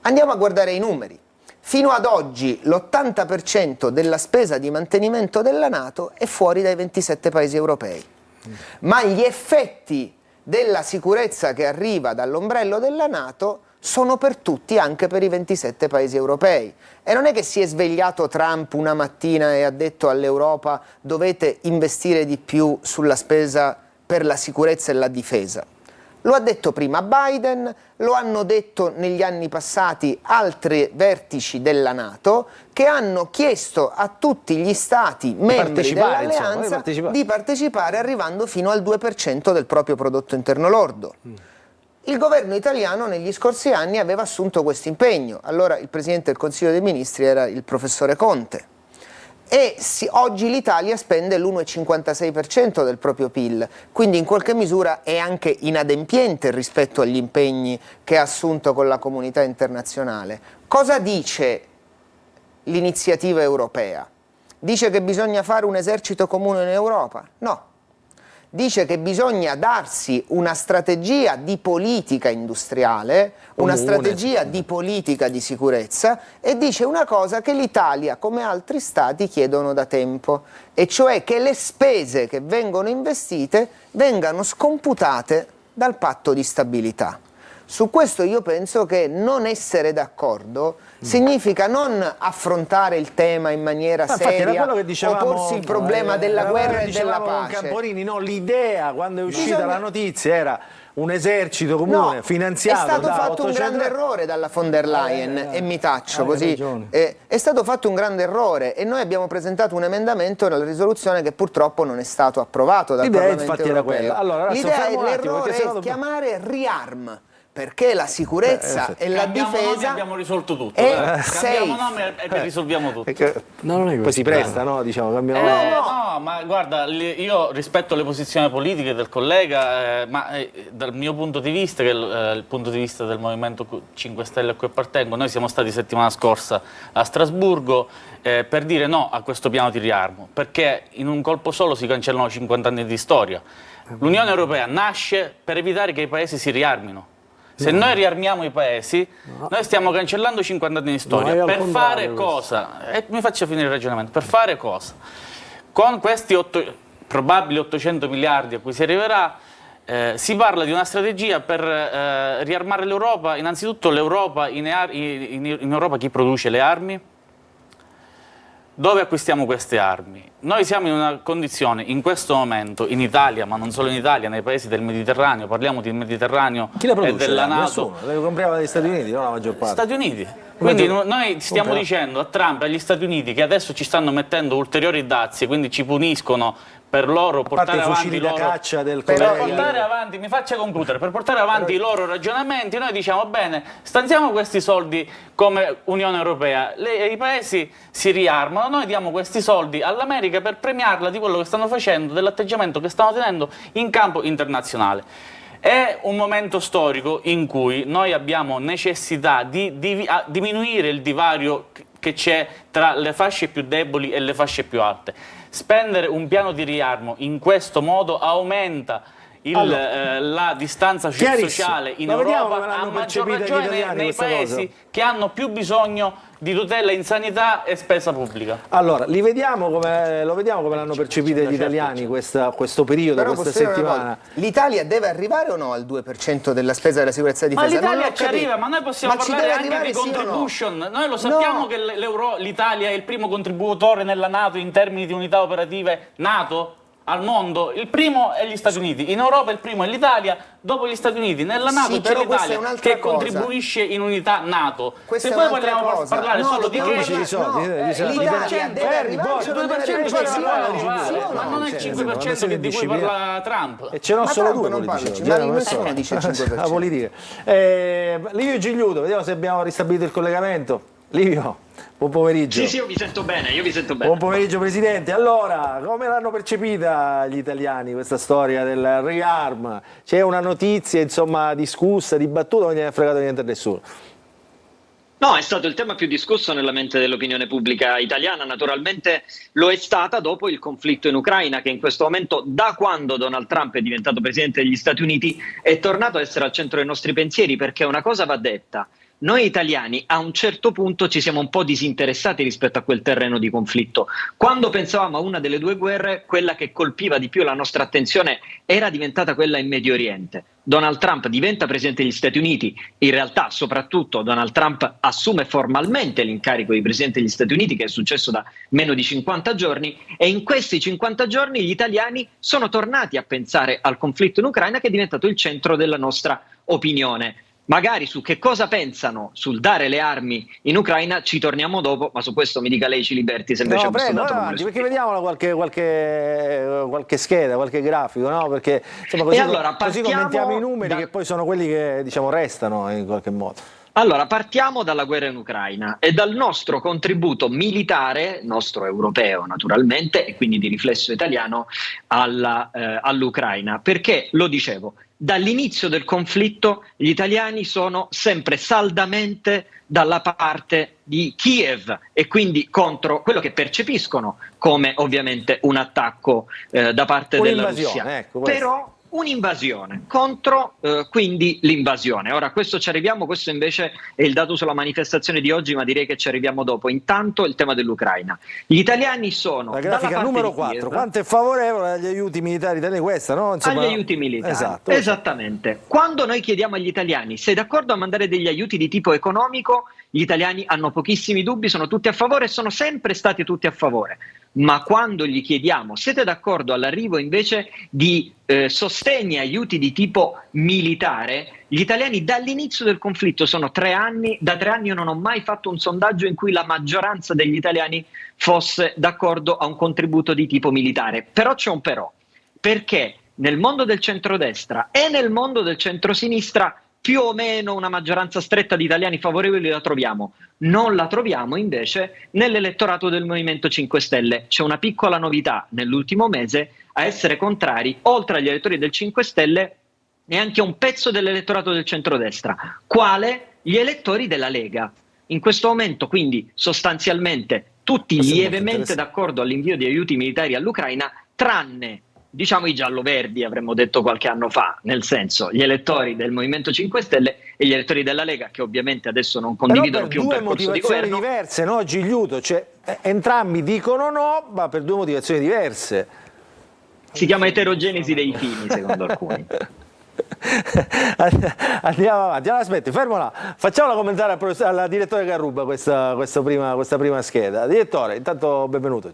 Andiamo a guardare i numeri. Fino ad oggi l'80% della spesa di mantenimento della NATO è fuori dai 27 paesi europei. Ma gli effetti della sicurezza che arriva dall'ombrello della NATO sono per tutti, anche per i 27 paesi europei. E non è che si è svegliato Trump una mattina e ha detto all'Europa: dovete investire di più sulla spesa per la sicurezza e la difesa. Lo ha detto prima Biden, lo hanno detto negli anni passati altri vertici della NATO, che hanno chiesto a tutti gli stati membri dell'alleanza di partecipare, arrivando fino al 2% del proprio prodotto interno lordo. Il governo italiano negli scorsi anni aveva assunto questo impegno. Allora il Presidente del Consiglio dei Ministri era il professore Conte. E oggi l'Italia spende l'1,56% del proprio PIL, quindi in qualche misura è anche inadempiente rispetto agli impegni che ha assunto con la comunità internazionale. Cosa dice l'iniziativa europea? Dice che bisogna fare un esercito comune in Europa? No. Dice che bisogna darsi una strategia di politica industriale, una strategia di politica di sicurezza, e dice una cosa che l'Italia, come altri stati, chiedono da tempo, e cioè che le spese che vengono investite vengano scomputate dal patto di stabilità. Su questo io penso che non essere d'accordo significa non affrontare il tema in maniera seria o porsi il problema della guerra e della pace. Camporini, no, l'idea quando è uscita la notizia era un esercito comune finanziato. È stato da fatto un 800... grande errore dalla von der Leyen, e mi taccio così. È stato fatto un grande errore e noi abbiamo presentato un emendamento nella risoluzione che purtroppo non è stato approvato dal Parlamento europeo. Allora, l'idea è l'errore è chiamare ReArm, perché la sicurezza e la difesa abbiamo risolto tutto. Cambiamo nome e risolviamo tutto. Poi si presta, no? Diciamo, cambiamo nome. No, ma guarda, io rispetto alle posizioni politiche del collega, ma dal mio punto di vista, che è il punto di vista del Movimento 5 Stelle a cui appartengo, noi siamo stati settimana scorsa a Strasburgo per dire no a questo piano di riarmo, perché in un colpo solo si cancellano 50 anni di storia. L'Unione Europea nasce per evitare che i paesi si riarmino. Se noi riarmiamo i paesi, noi stiamo cancellando 50 anni di storia. Per fare cosa? Mi faccia finire il ragionamento. Per fare cosa? Con questi probabili 800 miliardi a cui si arriverà, si parla di una strategia per riarmare l'Europa. Innanzitutto l'Europa, in Europa chi produce le armi? Dove acquistiamo queste armi? Noi siamo in una condizione, in questo momento, in Italia, ma non solo in Italia, nei paesi del Mediterraneo, parliamo del Mediterraneo e della NATO. Le compriamo dagli Stati Uniti, no? La maggior parte. Stati Uniti. Quindi noi stiamo dicendo a Trump e agli Stati Uniti, che adesso ci stanno mettendo ulteriori dazi, quindi ci puniscono per loro portare avanti mi faccia concludere, per portare avanti i loro ragionamenti, noi diciamo bene, stanziamo questi soldi come Unione Europea, i paesi si riarmano, noi diamo questi soldi all'America per premiarla di quello che stanno facendo, dell'atteggiamento che stanno tenendo in campo internazionale. È un momento storico in cui noi abbiamo necessità di diminuire il divario che c'è tra le fasce più deboli e le fasce più alte. Spendere un piano di riarmo in questo modo aumenta la distanza sociale in Europa, a maggior ragione nei paesi che hanno più bisogno di tutela in sanità e spesa pubblica. Allora, lo vediamo come l'hanno percepito gli italiani questo periodo, però questa settimana. L'Italia deve arrivare o no al 2% della spesa della sicurezza e difesa? Ma l'Italia ci arriva, ma noi possiamo parlare anche di contribution. No? Noi lo sappiamo che l'Italia è il primo contributore nella NATO in termini di unità operative NATO? al mondo, il primo è gli Stati Uniti, in Europa il primo è l'Italia, dopo gli Stati Uniti, nella NATO Sì, c'è però questa è l'Italia un'altra che cosa. contribuisce in unità NATO. Questa Se è poi un'altra vogliamo cosa. parlare No, solo di dobbiamo guerra, i soldi, l'Italia deve arrivarci o non deve arrivarci? ma non è il 5% di cui parla Trump. E ce n'ho Ma solo Trump due non politici, parla, oggi, ma nessuno dice il 5%. La politica. Livio Gigliuto, vediamo se abbiamo ristabilito il collegamento. Livio, buon pomeriggio. Sì, io vi sento bene, Buon pomeriggio Presidente. Allora, come l'hanno percepita gli italiani questa storia del riarm? C'è una notizia, insomma, discussa, dibattuta, non gliene è fregato niente a nessuno? No, è stato il tema più discusso nella mente dell'opinione pubblica italiana, naturalmente lo è stata dopo il conflitto in Ucraina, che in questo momento, da quando Donald Trump è diventato Presidente degli Stati Uniti, è tornato a essere al centro dei nostri pensieri, perché una cosa va detta. Noi italiani a un certo punto ci siamo un po' disinteressati rispetto a quel terreno di conflitto. Quando pensavamo a una delle due guerre, quella che colpiva di più la nostra attenzione era diventata quella in Medio Oriente. Donald Trump diventa Presidente degli Stati Uniti, in realtà soprattutto Donald Trump assume formalmente l'incarico di Presidente degli Stati Uniti, che è successo da meno di 50 giorni, e in questi 50 giorni gli italiani sono tornati a pensare al conflitto in Ucraina, che è diventato il centro della nostra opinione. Magari su che cosa pensano sul dare le armi in Ucraina ci torniamo dopo, ma su questo mi dica lei, Ciliberti, se invece No, a questo prego, dato non avanti, le perché vediamo qualche scheda, qualche grafico, no? Perché insomma, così, E allora, così commentiamo i numeri da- che poi sono quelli che diciamo restano in qualche modo. Allora, partiamo dalla guerra in Ucraina e dal nostro contributo militare, nostro europeo naturalmente, e quindi di riflesso italiano, all'Ucraina. Perché, lo dicevo, dall'inizio del conflitto gli italiani sono sempre saldamente dalla parte di Kiev e quindi contro quello che percepiscono come ovviamente un attacco da parte della Russia. Ecco, questo. Però un'invasione contro quindi l'invasione. Ora, questo ci arriviamo, questo invece è il dato sulla manifestazione di oggi, ma direi che ci arriviamo dopo. Intanto il tema dell'Ucraina. Gli italiani sono La dalla grafica parte numero di 4, Kiev, quanto è favorevole agli aiuti militari italiani, questa, no? Insomma, agli aiuti militari. Esatto. Esattamente. Quando noi chiediamo agli italiani sei d'accordo a mandare degli aiuti di tipo economico, gli italiani hanno pochissimi dubbi, sono tutti a favore e sono sempre stati tutti a favore. Ma quando gli chiediamo siete d'accordo all'arrivo invece di sostegni e aiuti di tipo militare, gli italiani dall'inizio del conflitto sono 3 anni, da 3 anni io non ho mai fatto un sondaggio in cui la maggioranza degli italiani fosse d'accordo a un contributo di tipo militare. Però c'è un però, perché nel mondo del centrodestra e nel mondo del centrosinistra più o meno una maggioranza stretta di italiani favorevoli la troviamo. Non la troviamo invece nell'elettorato del Movimento 5 Stelle. C'è una piccola novità nell'ultimo mese: a essere contrari, oltre agli elettori del 5 Stelle, è anche un pezzo dell'elettorato del centrodestra. Quale? Gli elettori della Lega. In questo momento, quindi, sostanzialmente tutti lievemente d'accordo all'invio di aiuti militari all'Ucraina, tranne diciamo i giallo-verdi, avremmo detto qualche anno fa, nel senso gli elettori del Movimento 5 Stelle e gli elettori della Lega, che ovviamente adesso non condividono più un percorso di governo. Però per due motivazioni diverse, no Gigliuto? Cioè, entrambi dicono no, ma per due motivazioni diverse. Si chiama eterogenesi dei fini, secondo alcuni. Andiamo avanti, allora, aspetti, fermola, facciamola commentare al direttore Garruba questa prima scheda. Direttore, intanto benvenuto.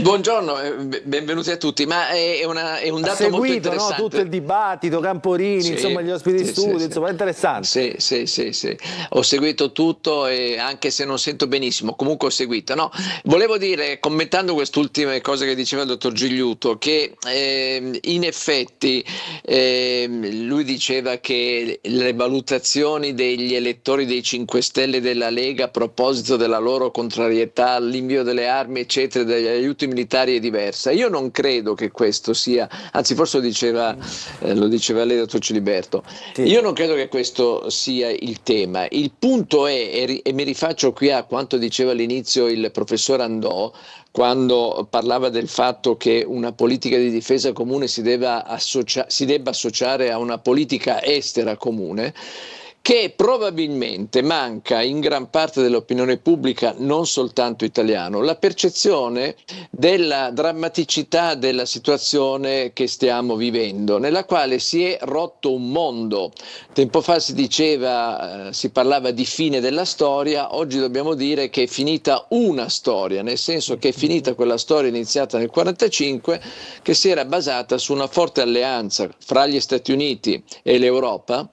Buongiorno, benvenuti a tutti, ma è un dato molto interessante. No? Tutto il dibattito, Camporini, Sì, insomma gli ospiti di studio, sì. insomma è interessante. Sì, ho seguito tutto, e anche se non sento benissimo, comunque ho seguito. No, volevo dire, commentando queste ultime cose che diceva il dottor Gigliuto, che in effetti lui diceva che le valutazioni degli elettori dei 5 Stelle e della Lega a proposito della loro contrarietà all'invio delle armi, eccetera, degli aiuti militari è diversa. Io non credo che questo sia, anzi forse lo diceva lei, dottor Ciliberto, Sì. Io non credo che questo sia il tema. Il punto è, e mi rifaccio qui a quanto diceva all'inizio il professor Andò, quando parlava del fatto che una politica di difesa comune si debba associare a una politica estera comune, che probabilmente manca in gran parte dell'opinione pubblica, non soltanto italiano, la percezione della drammaticità della situazione che stiamo vivendo, nella quale si è rotto un mondo. Tempo fa si diceva, si parlava di fine della storia, oggi dobbiamo dire che è finita una storia, nel senso che è finita quella storia iniziata nel 1945, che si era basata su una forte alleanza fra gli Stati Uniti e l'Europa,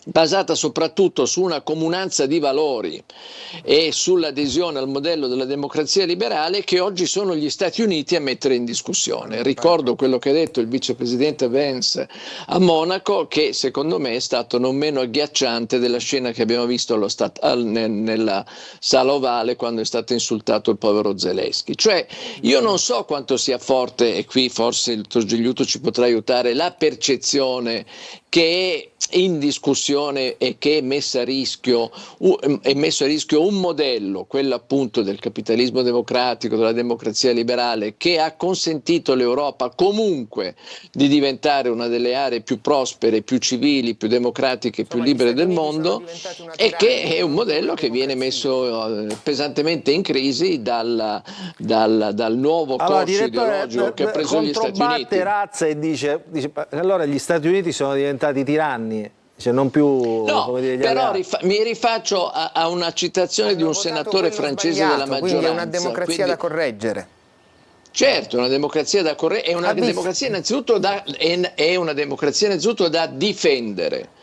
basata soprattutto su una comunanza di valori e sull'adesione al modello della democrazia liberale, che oggi sono gli Stati Uniti a mettere in discussione. Ricordo quello che ha detto il vicepresidente Vance a Monaco, che secondo me è stato non meno agghiacciante della scena che abbiamo visto nella sala ovale quando è stato insultato il povero Zelensky. Cioè, io non so quanto sia forte, e qui forse il dottor Gigliuto ci potrà aiutare, la percezione che è in discussione e che è messo a rischio un modello, quello appunto del capitalismo democratico, della democrazia liberale, che ha consentito all'Europa comunque di diventare una delle aree più prospere, più civili, più democratiche, più libere del mondo, e che è un modello che viene messo pesantemente in crisi dal nuovo corso ideologico che ha preso gli Stati Uniti. Razza e dice allora gli Stati Uniti sono diventati tiranni, cioè non più, no, come dire, gli però alleati. mi rifaccio a una citazione di un senatore francese della maggioranza. Quindi è una democrazia da correggere. Certo, una democrazia da correggere, è una democrazia innanzitutto da difendere.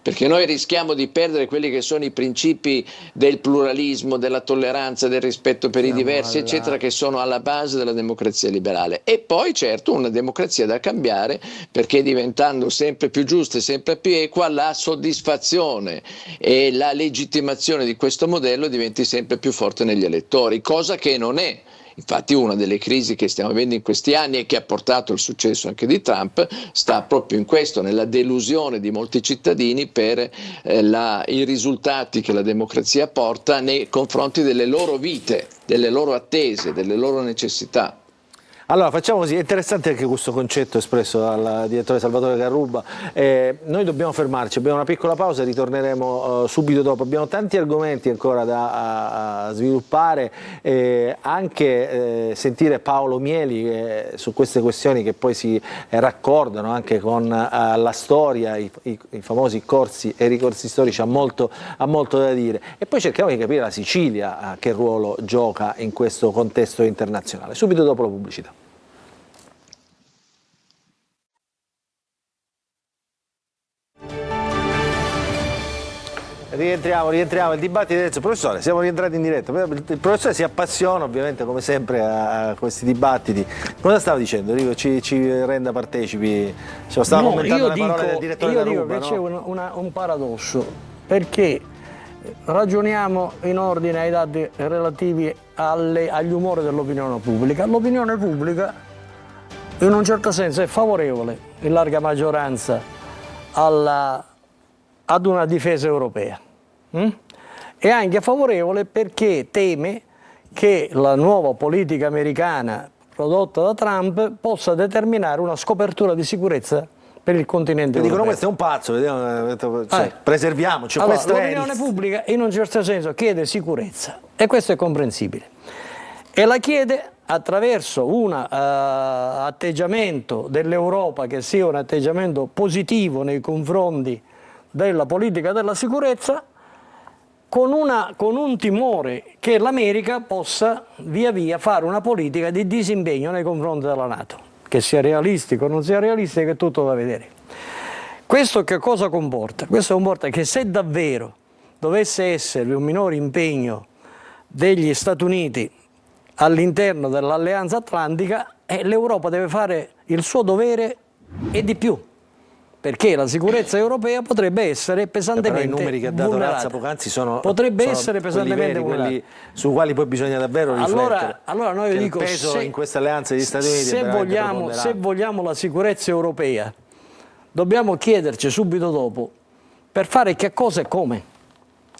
Perché noi rischiamo di perdere quelli che sono i principi del pluralismo, della tolleranza, del rispetto per i diversi, eccetera, che sono alla base della democrazia liberale. E poi certo una democrazia da cambiare, perché diventando sempre più giusta e sempre più equa, la soddisfazione e la legittimazione di questo modello diventi sempre più forte negli elettori, cosa che non è. Infatti una delle crisi che stiamo vivendo in questi anni e che ha portato il successo anche di Trump sta proprio in questo, nella delusione di molti cittadini per i risultati che la democrazia porta nei confronti delle loro vite, delle loro attese, delle loro necessità. Allora facciamo così, è interessante anche questo concetto espresso dal direttore Salvatore Carrubba. Noi dobbiamo fermarci, abbiamo una piccola pausa e ritorneremo subito dopo. Abbiamo tanti argomenti ancora da sviluppare, anche sentire Paolo Mieli su queste questioni che poi si raccordano anche con la storia, i famosi corsi e ricorsi storici, ha molto da dire. E poi cerchiamo di capire la Sicilia che ruolo gioca in questo contesto internazionale. Subito dopo la pubblicità. Rientriamo, il dibattito adesso. Professore, siamo rientrati in diretta. Il professore si appassiona ovviamente come sempre a questi dibattiti. Cosa stava dicendo? Dico, ci renda partecipi. Stava commentando le parole del direttore Carrubba. Io dico che c'è un paradosso, perché ragioniamo in ordine ai dati relativi agli umori dell'opinione pubblica. L'opinione pubblica in un certo senso è favorevole, in larga maggioranza, ad una difesa europea. È anche favorevole perché teme che la nuova politica americana prodotta da Trump possa determinare una scopertura di sicurezza per il continente europeo. Dicono questo è un pazzo, preserviamoci. Allora, l'opinione pubblica in un certo senso chiede sicurezza e questo è comprensibile. E la chiede attraverso un atteggiamento dell'Europa che sia un atteggiamento positivo nei confronti della politica della sicurezza, con un timore che l'America possa via via fare una politica di disimpegno nei confronti della NATO, che sia realistico o non sia realistico è tutto da vedere. Questo che cosa comporta? Questo comporta che se davvero dovesse essere un minore impegno degli Stati Uniti all'interno dell'Alleanza Atlantica, l'Europa deve fare il suo dovere e di più, perché la sicurezza europea potrebbe essere pesantemente vulnerata. Però i numeri che ha dato Razza poc'anzi sono essere pesantemente vulnerata. Quelli su quali poi bisogna davvero riflettere. Allora noi dico, il peso in questa alleanza degli Stati Uniti se vogliamo la sicurezza europea, dobbiamo chiederci subito dopo per fare che cosa e come.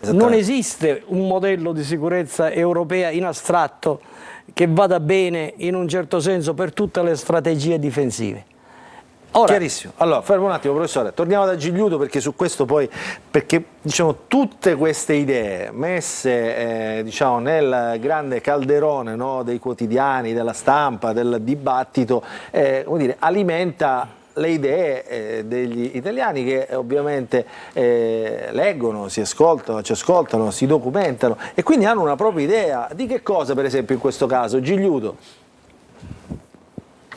Non esiste un modello di sicurezza europea in astratto che vada bene in un certo senso per tutte le strategie difensive. Ora, chiarissimo. Allora, fermo un attimo, professore, torniamo da Gigliuto, perché su questo poi, perché diciamo tutte queste idee messe diciamo nel grande calderone, no, dei quotidiani, della stampa, del dibattito, come dire, alimenta le idee degli italiani, che ovviamente leggono, ci ascoltano, si documentano e quindi hanno una propria idea di che cosa, per esempio in questo caso, Gigliuto.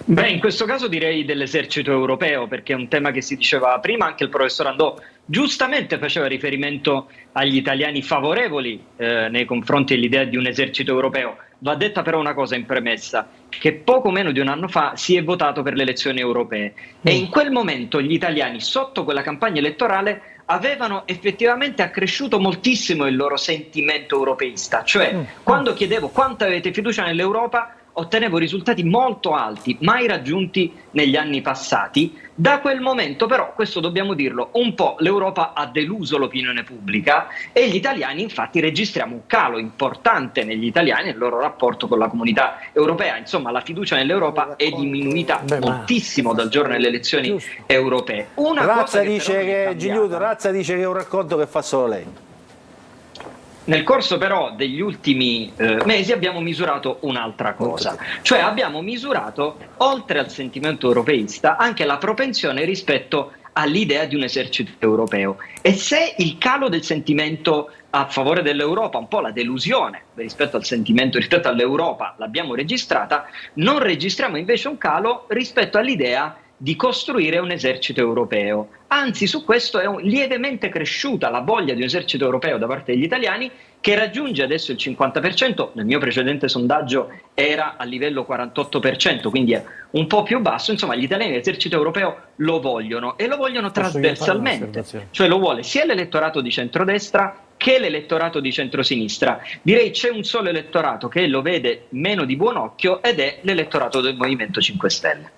Beh, in questo caso direi dell'esercito europeo, perché è un tema che si diceva prima, anche il professor Andò giustamente faceva riferimento agli italiani favorevoli nei confronti dell'idea di un esercito europeo. Va detta però una cosa in premessa, che poco meno di un anno fa si è votato per le elezioni europee e in quel momento gli italiani, sotto quella campagna elettorale, avevano effettivamente accresciuto moltissimo il loro sentimento europeista. Cioè, quando chiedevo quanto avete fiducia nell'Europa, ottenevo risultati molto alti, mai raggiunti negli anni passati. Da quel momento però, questo dobbiamo dirlo, un po' l'Europa ha deluso l'opinione pubblica e gli italiani infatti registriamo un calo importante negli italiani nel loro rapporto con la comunità europea. Insomma, la fiducia nell'Europa è diminuita moltissimo dal giorno delle elezioni europee. Razza dice che è un racconto che fa solo lei. Nel corso però degli ultimi mesi abbiamo misurato un'altra cosa, cioè abbiamo misurato, oltre al sentimento europeista, anche la propensione rispetto all'idea di un esercito europeo. E se il calo del sentimento a favore dell'Europa, un po' la delusione rispetto al sentimento, rispetto all'Europa, l'abbiamo registrata, non registriamo invece un calo rispetto all'idea di costruire un esercito europeo. Anzi, su questo è lievemente cresciuta la voglia di un esercito europeo da parte degli italiani, che raggiunge adesso il 50%, nel mio precedente sondaggio era a livello 48%, quindi è un po' più basso. Insomma, gli italiani l'esercito europeo lo vogliono e lo vogliono trasversalmente, cioè lo vuole sia l'elettorato di centrodestra che l'elettorato di centrosinistra. Direi c'è un solo elettorato che lo vede meno di buon occhio ed è l'elettorato del Movimento 5 Stelle.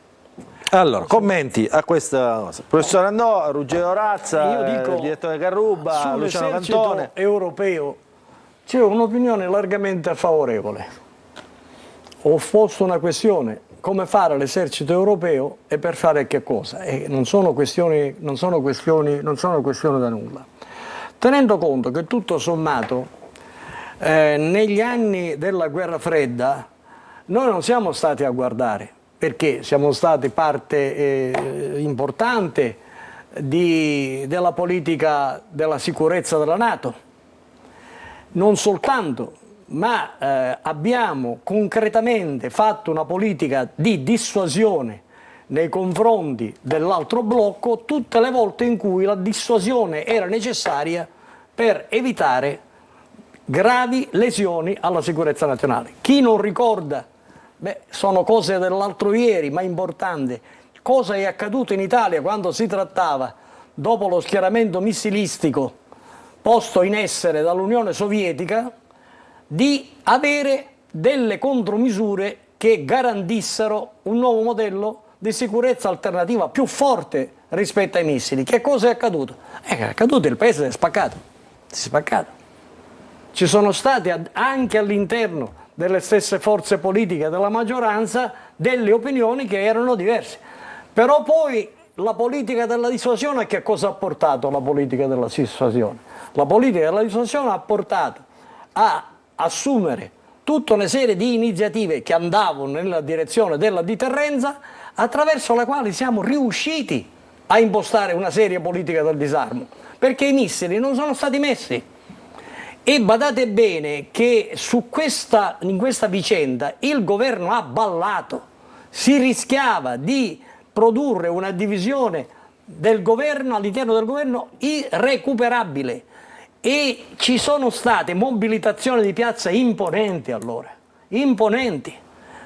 Allora, commenti a questa cosa. Professor Andò, Ruggero Razza, io dico, direttore Carrubba, Luciano Cantone. Europeo c'è un'opinione largamente favorevole. Ho posto una questione: come fare l'esercito europeo e per fare che cosa? E non sono questioni da nulla. Tenendo conto che tutto sommato negli anni della guerra fredda noi non siamo stati a guardare, perché siamo stati parte importante della politica della sicurezza della NATO. Non soltanto, ma abbiamo concretamente fatto una politica di dissuasione nei confronti dell'altro blocco tutte le volte in cui la dissuasione era necessaria per evitare gravi lesioni alla sicurezza nazionale. Chi non ricorda, sono cose dell'altro ieri, ma importanti, cosa è accaduto in Italia quando si trattava, dopo lo schieramento missilistico posto in essere dall'Unione Sovietica, di avere delle contromisure che garantissero un nuovo modello di sicurezza alternativa più forte rispetto ai missili. Che cosa è accaduto? È accaduto, il paese è spaccato. Si è spaccato. Ci sono state anche all'interno delle stesse forze politiche della maggioranza delle opinioni che erano diverse. Però poi la politica della dissuasione, che cosa ha portato la politica della dissuasione? La politica della dissuasione ha portato a assumere tutta una serie di iniziative che andavano nella direzione della deterrenza, attraverso la quale siamo riusciti a impostare una seria politica del disarmo, perché i missili non sono stati messi. E badate bene che in questa vicenda il governo ha ballato, si rischiava di produrre una divisione del governo, all'interno del governo, irrecuperabile, e ci sono state mobilitazioni di piazza imponenti allora, imponenti.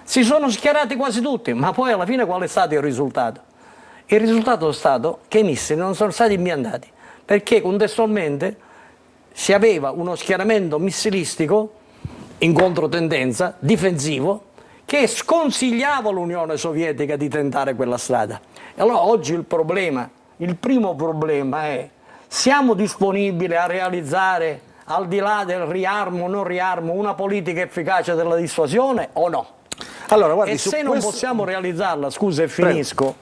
Si sono schierati quasi tutti, ma poi alla fine qual è stato il risultato? Il risultato è stato che i missili non sono stati impiantati, perché contestualmente si aveva uno schieramento missilistico in controtendenza, difensivo, che sconsigliava l'Unione Sovietica di tentare quella strada. E allora oggi il primo problema è: siamo disponibili a realizzare, al di là del riarmo o non riarmo, una politica efficace della dissuasione o no? Allora, guardi, e su se non questo- possiamo realizzarla, scusa e finisco,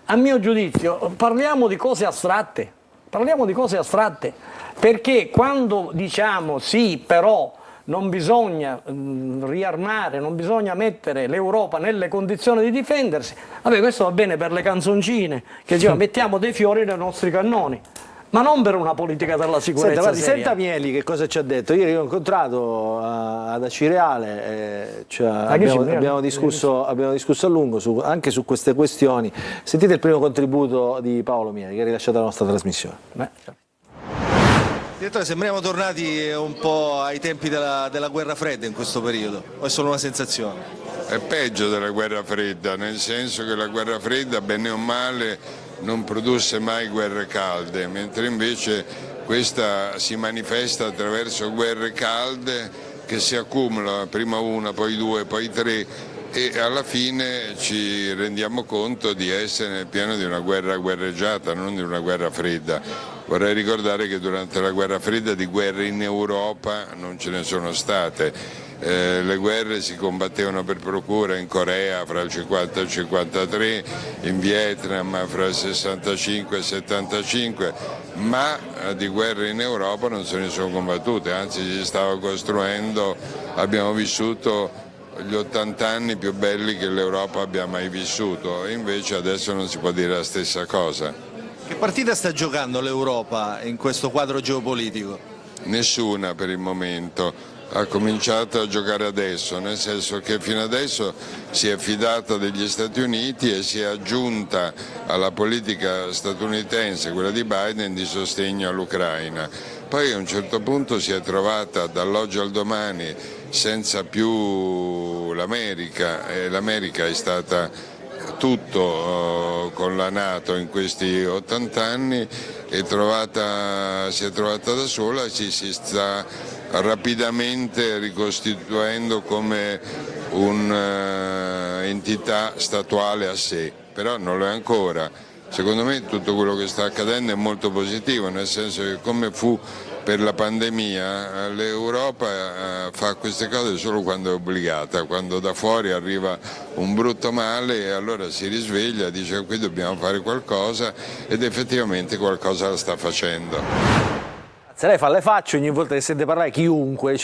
a mio giudizio parliamo di cose astratte. Parliamo di cose astratte, perché quando diciamo sì, però non bisogna riarmare, non bisogna mettere l'Europa nelle condizioni di difendersi, vabbè, questo va bene per le canzoncine, che diciamo mettiamo dei fiori nei nostri cannoni, ma non per una politica della sicurezza. Senta, guardi, seria. senta Mieli che cosa ci ha detto. Ieri l'ho incontrato ad Acireale, abbiamo discusso a lungo anche su queste questioni. Sentite il primo contributo di Paolo Mieli che ha rilasciato la nostra trasmissione. Direttore, sembriamo tornati un po' ai tempi della guerra fredda in questo periodo, o è solo una sensazione? È peggio della guerra fredda, nel senso che la guerra fredda, bene o male, non produsse mai guerre calde, mentre invece questa si manifesta attraverso guerre calde che si accumulano, prima una, poi due, poi tre, e alla fine ci rendiamo conto di essere nel piano di una guerra guerreggiata, non di una guerra fredda. Vorrei ricordare che durante la guerra fredda di guerre in Europa non ce ne sono state. Le guerre si combattevano per procura in Corea fra il 50 e il 53, in Vietnam fra il 65 e il 75, ma di guerre in Europa non se ne sono combattute, anzi si stava costruendo, abbiamo vissuto gli 80 anni più belli che l'Europa abbia mai vissuto, e invece adesso non si può dire la stessa cosa. Che partita sta giocando l'Europa in questo quadro geopolitico? Nessuna per il momento. Ha cominciato a giocare adesso, nel senso che fino adesso si è fidata degli Stati Uniti e si è aggiunta alla politica statunitense, quella di Biden, di sostegno all'Ucraina. Poi a un certo punto si è trovata dall'oggi al domani senza più l'America, e l'America è stata tutto con la NATO in questi 80 anni, si è trovata da sola e si sta rapidamente ricostituendo come un'entità statuale a sé, però non lo è ancora. Secondo me tutto quello che sta accadendo è molto positivo, nel senso che come fu per la pandemia, l'Europa fa queste cose solo quando è obbligata, quando da fuori arriva un brutto male e allora si risveglia e dice qui dobbiamo fare qualcosa, ed effettivamente qualcosa la sta facendo. Se lei fa le facce ogni volta che sente parlare chiunque,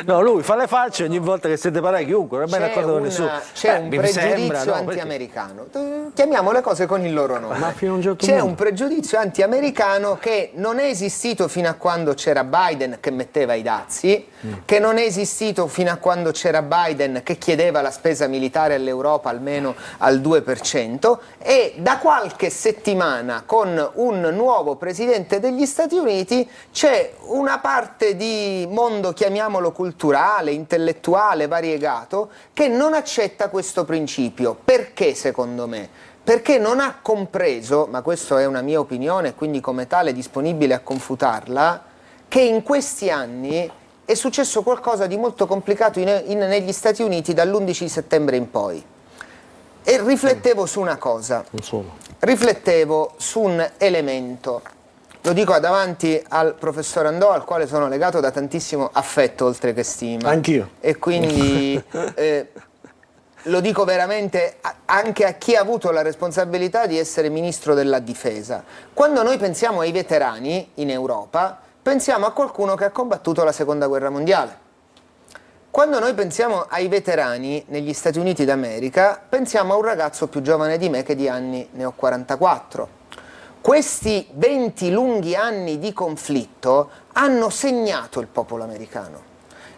no, lui fa le facce ogni volta che sente parlare chiunque, non è mai d'accordo con nessuno. C'è un mi pregiudizio sembra, no, anti-americano. Chiamiamo le cose con il loro nome. Ma fino a un certo C'è punto. un pregiudizio anti-americano che non è esistito fino a quando c'era Biden che metteva i dazi, che non è esistito fino a quando c'era Biden che chiedeva la spesa militare all'Europa almeno al 2%, e da qualche settimana con un nuovo presidente degli Stati Uniti c'è una parte di mondo, chiamiamolo culturale, intellettuale, variegato, che non accetta questo principio. Perché, secondo me? Perché non ha compreso, ma questa è una mia opinione, quindi come tale disponibile a confutarla, che in questi anni è successo qualcosa di molto complicato negli Stati Uniti dall'11 settembre in poi. E riflettevo su una cosa, riflettevo su un elemento. Lo dico davanti al professor Andò, al quale sono legato da tantissimo affetto oltre che stima. Anch'io. E quindi lo dico veramente anche a chi ha avuto la responsabilità di essere ministro della difesa. Quando noi pensiamo ai veterani in Europa, pensiamo a qualcuno che ha combattuto la seconda guerra mondiale. Quando noi pensiamo ai veterani negli Stati Uniti d'America, pensiamo a un ragazzo più giovane di me che di anni ne ho 44. Questi 20 lunghi anni di conflitto hanno segnato il popolo americano,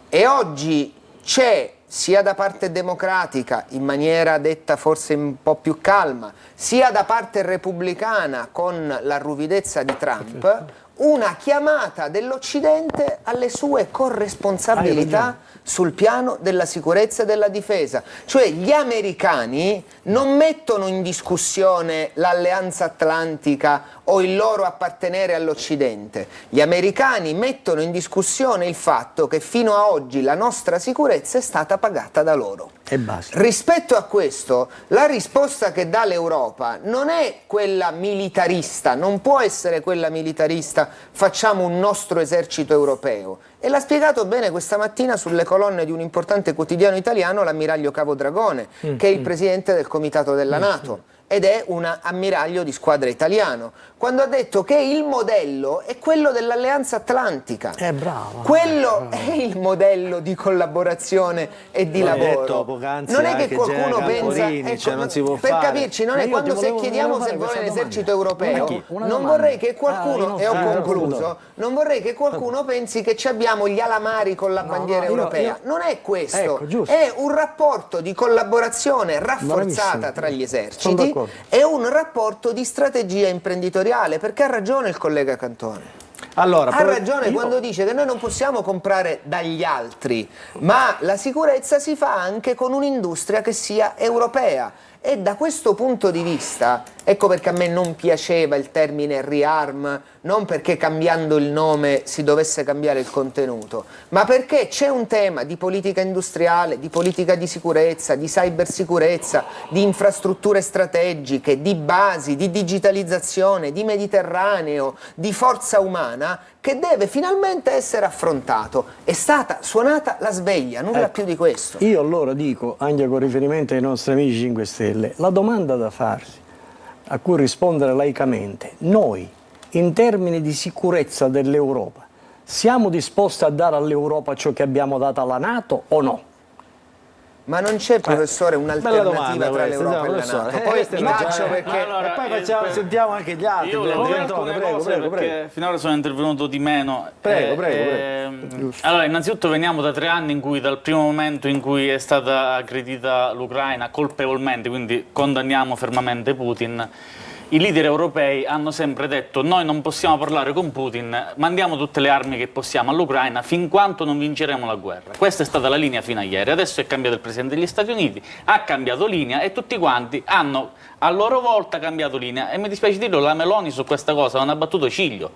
e oggi c'è, sia da parte democratica, in maniera detta forse un po' più calma, sia da parte repubblicana con la ruvidezza di Trump, una chiamata dell'Occidente alle sue corresponsabilità sul piano della sicurezza e della difesa. Cioè gli americani non mettono in discussione l'alleanza atlantica o il loro appartenere all'Occidente. Gli americani mettono in discussione il fatto che fino a oggi la nostra sicurezza è stata pagata da loro. E basta. Rispetto a questo, la risposta che dà l'Europa non è quella militarista, non può essere quella militarista, facciamo un nostro esercito europeo. E l'ha spiegato bene questa mattina sulle colonne di un importante quotidiano italiano l'ammiraglio Capodragone, che è il presidente del comitato della NATO. Ed è un ammiraglio di squadra italiano, quando ha detto che il modello è quello dell'Alleanza Atlantica. Bravo. Quello è il modello di collaborazione e di lavoro. Non è che qualcuno pensa, ecco, non si può per fare. capirci, non è quando se chiediamo se vuole l'esercito europeo, non vorrei che qualcuno, e ho concluso, non vorrei che qualcuno pensi che ci abbiamo gli alamari con la bandiera europea. Non è questo, è un rapporto di collaborazione rafforzata tra gli eserciti. È un rapporto di strategia imprenditoriale, perché ha ragione il collega Cantone. Allora, ha ragione quando dice che noi non possiamo comprare dagli altri, ma la sicurezza si fa anche con un'industria che sia europea. E da questo punto di vista, ecco perché a me non piaceva il termine rearm, non perché cambiando il nome si dovesse cambiare il contenuto, ma perché c'è un tema di politica industriale, di politica di sicurezza, di cybersicurezza, di infrastrutture strategiche, di basi, di digitalizzazione, di Mediterraneo, di forza umana, che deve finalmente essere affrontato. È stata suonata la sveglia, nulla più di questo. Io allora dico, anche con riferimento ai nostri amici 5 Stelle, la domanda da farsi, a cui rispondere laicamente, noi, in termini di sicurezza dell'Europa, siamo disposti a dare all'Europa ciò che abbiamo dato alla NATO o no? Ma non c'è, professore, un'alternativa tra l'Europa e la NATO. Poi vi faccio perché... E poi sentiamo anche gli altri. Io volevo dire alcune cose perché finora sono intervenuto di meno. Prego. Allora, innanzitutto veniamo da 3 anni in cui, dal primo momento in cui è stata aggredita l'Ucraina colpevolmente, quindi condanniamo fermamente Putin, i leader europei hanno sempre detto: noi non possiamo parlare con Putin, mandiamo tutte le armi che possiamo all'Ucraina fin quanto non vinceremo la guerra. Questa è stata la linea fino a ieri. Adesso è cambiato il Presidente degli Stati Uniti, ha cambiato linea e tutti quanti hanno a loro volta cambiato linea. E mi dispiace dirlo, la Meloni su questa cosa non ha battuto ciglio,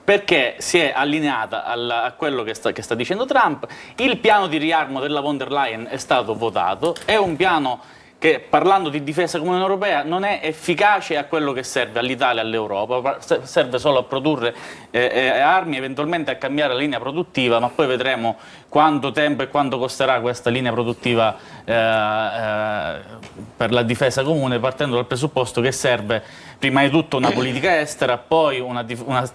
perché si è allineata a quello che sta dicendo Trump. Il piano di riarmo della von der Leyen è stato votato, è un piano che, parlando di difesa comune europea, non è efficace a quello che serve all'Italia e all'Europa, serve solo a produrre armi, eventualmente a cambiare la linea produttiva, ma poi vedremo quanto tempo e quanto costerà questa linea produttiva per la difesa comune, partendo dal presupposto che serve prima di tutto una politica estera, poi una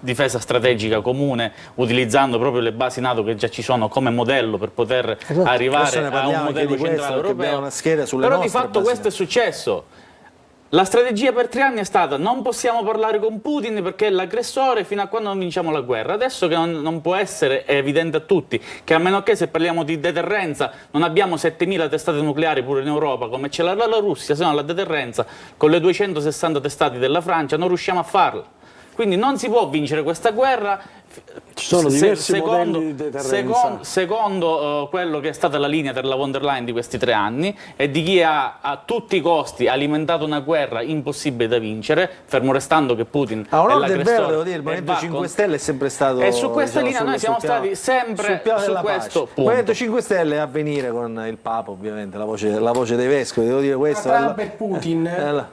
difesa strategica comune, utilizzando proprio le basi NATO che già ci sono come modello per poter arrivare a un modello centrale europeo. Però di fatto questo è successo. La strategia per 3 anni è stata: non possiamo parlare con Putin perché è l'aggressore fino a quando non vinciamo la guerra. Adesso che non può essere, è evidente a tutti che, a meno che, se parliamo di deterrenza, non abbiamo 7.000 testate nucleari pure in Europa come ce l'ha la Russia, se no la deterrenza con le 260 testate della Francia non riusciamo a farla. Quindi non si può vincere questa guerra. Ci sono diversi modelli di deterrenza. Secondo quello che è stata la linea della von der Leyen di questi 3 anni e di chi ha a tutti i costi alimentato una guerra impossibile da vincere, fermo restando che Putin è l'aggressore. Devo dire, il Movimento 5 Stelle è sempre stato... E su questa linea noi siamo stati sempre su questo punto. Il Movimento 5 Stelle è a venire con il Papa, ovviamente, la voce dei vescovi, devo dire questo. Tra Trump e Putin...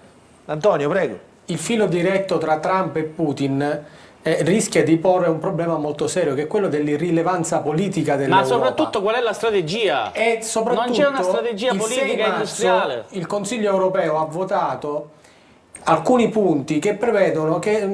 Antonio, prego. Il filo diretto tra Trump e Putin rischia di porre un problema molto serio, che è quello dell'irrilevanza politica dell'Europa. Ma soprattutto qual è la strategia? E soprattutto non c'è una strategia politica e industriale. Il Consiglio europeo ha votato alcuni punti che prevedono che,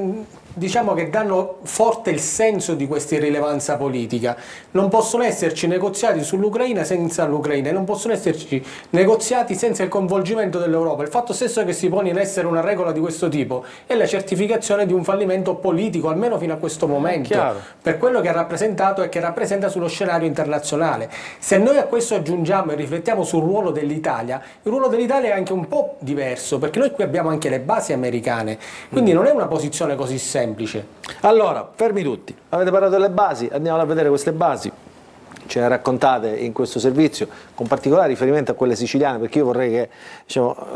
diciamo, che danno forte il senso di questa irrilevanza politica. Non possono esserci negoziati sull'Ucraina senza l'Ucraina, e non possono esserci negoziati senza il coinvolgimento dell'Europa. Il fatto stesso che si pone in essere una regola di questo tipo è la certificazione di un fallimento politico, almeno fino a questo momento, per quello che ha rappresentato e che rappresenta sullo scenario internazionale. Se noi a questo aggiungiamo e riflettiamo sul ruolo dell'Italia, il ruolo dell'Italia è anche un po' diverso, perché noi qui abbiamo anche le basi americane, quindi non è una posizione così semplice. Allora, fermi tutti, avete parlato delle basi, andiamo a vedere queste basi. ce ne raccontate in questo servizio, con particolare riferimento a quelle siciliane, perché io vorrei che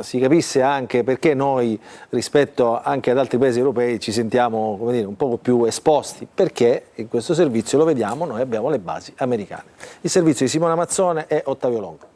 si capisse anche perché noi rispetto anche ad altri paesi europei ci sentiamo, come dire, un poco più esposti, perché in questo servizio lo vediamo, noi abbiamo le basi americane. Il servizio di Simona Mazzone e Ottavio Longo.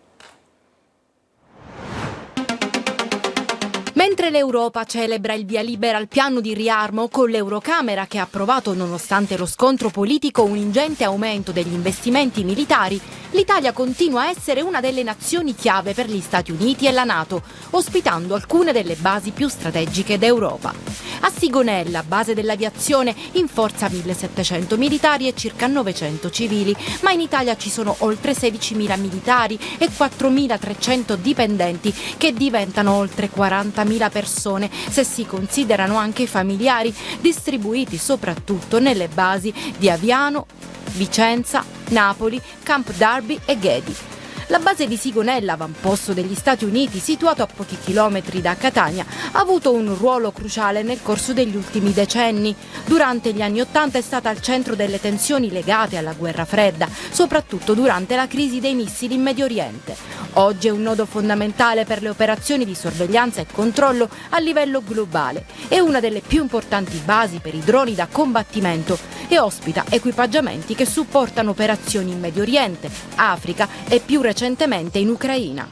Mentre l'Europa celebra il via libera al piano di riarmo con l'Eurocamera che ha approvato nonostante lo scontro politico un ingente aumento degli investimenti militari, l'Italia continua a essere una delle nazioni chiave per gli Stati Uniti e la NATO, ospitando alcune delle basi più strategiche d'Europa. A Sigonella, base dell'aviazione, in forza 1.700 militari e circa 900 civili, ma in Italia ci sono oltre 16.000 militari e 4.300 dipendenti che diventano oltre 40.000 persone se si considerano anche i familiari, distribuiti soprattutto nelle basi di Aviano, Vicenza, Napoli, Camp Darby e Ghedi. La base di Sigonella, avamposto degli Stati Uniti, situato a pochi chilometri da Catania, ha avuto un ruolo cruciale nel corso degli ultimi decenni. Durante gli anni '80 è stata al centro delle tensioni legate alla guerra fredda, soprattutto durante la crisi dei missili in Medio Oriente. Oggi è un nodo fondamentale per le operazioni di sorveglianza e controllo a livello globale. È una delle più importanti basi per i droni da combattimento e ospita equipaggiamenti che supportano operazioni in Medio Oriente, Africa e più recentemente in Ucraina.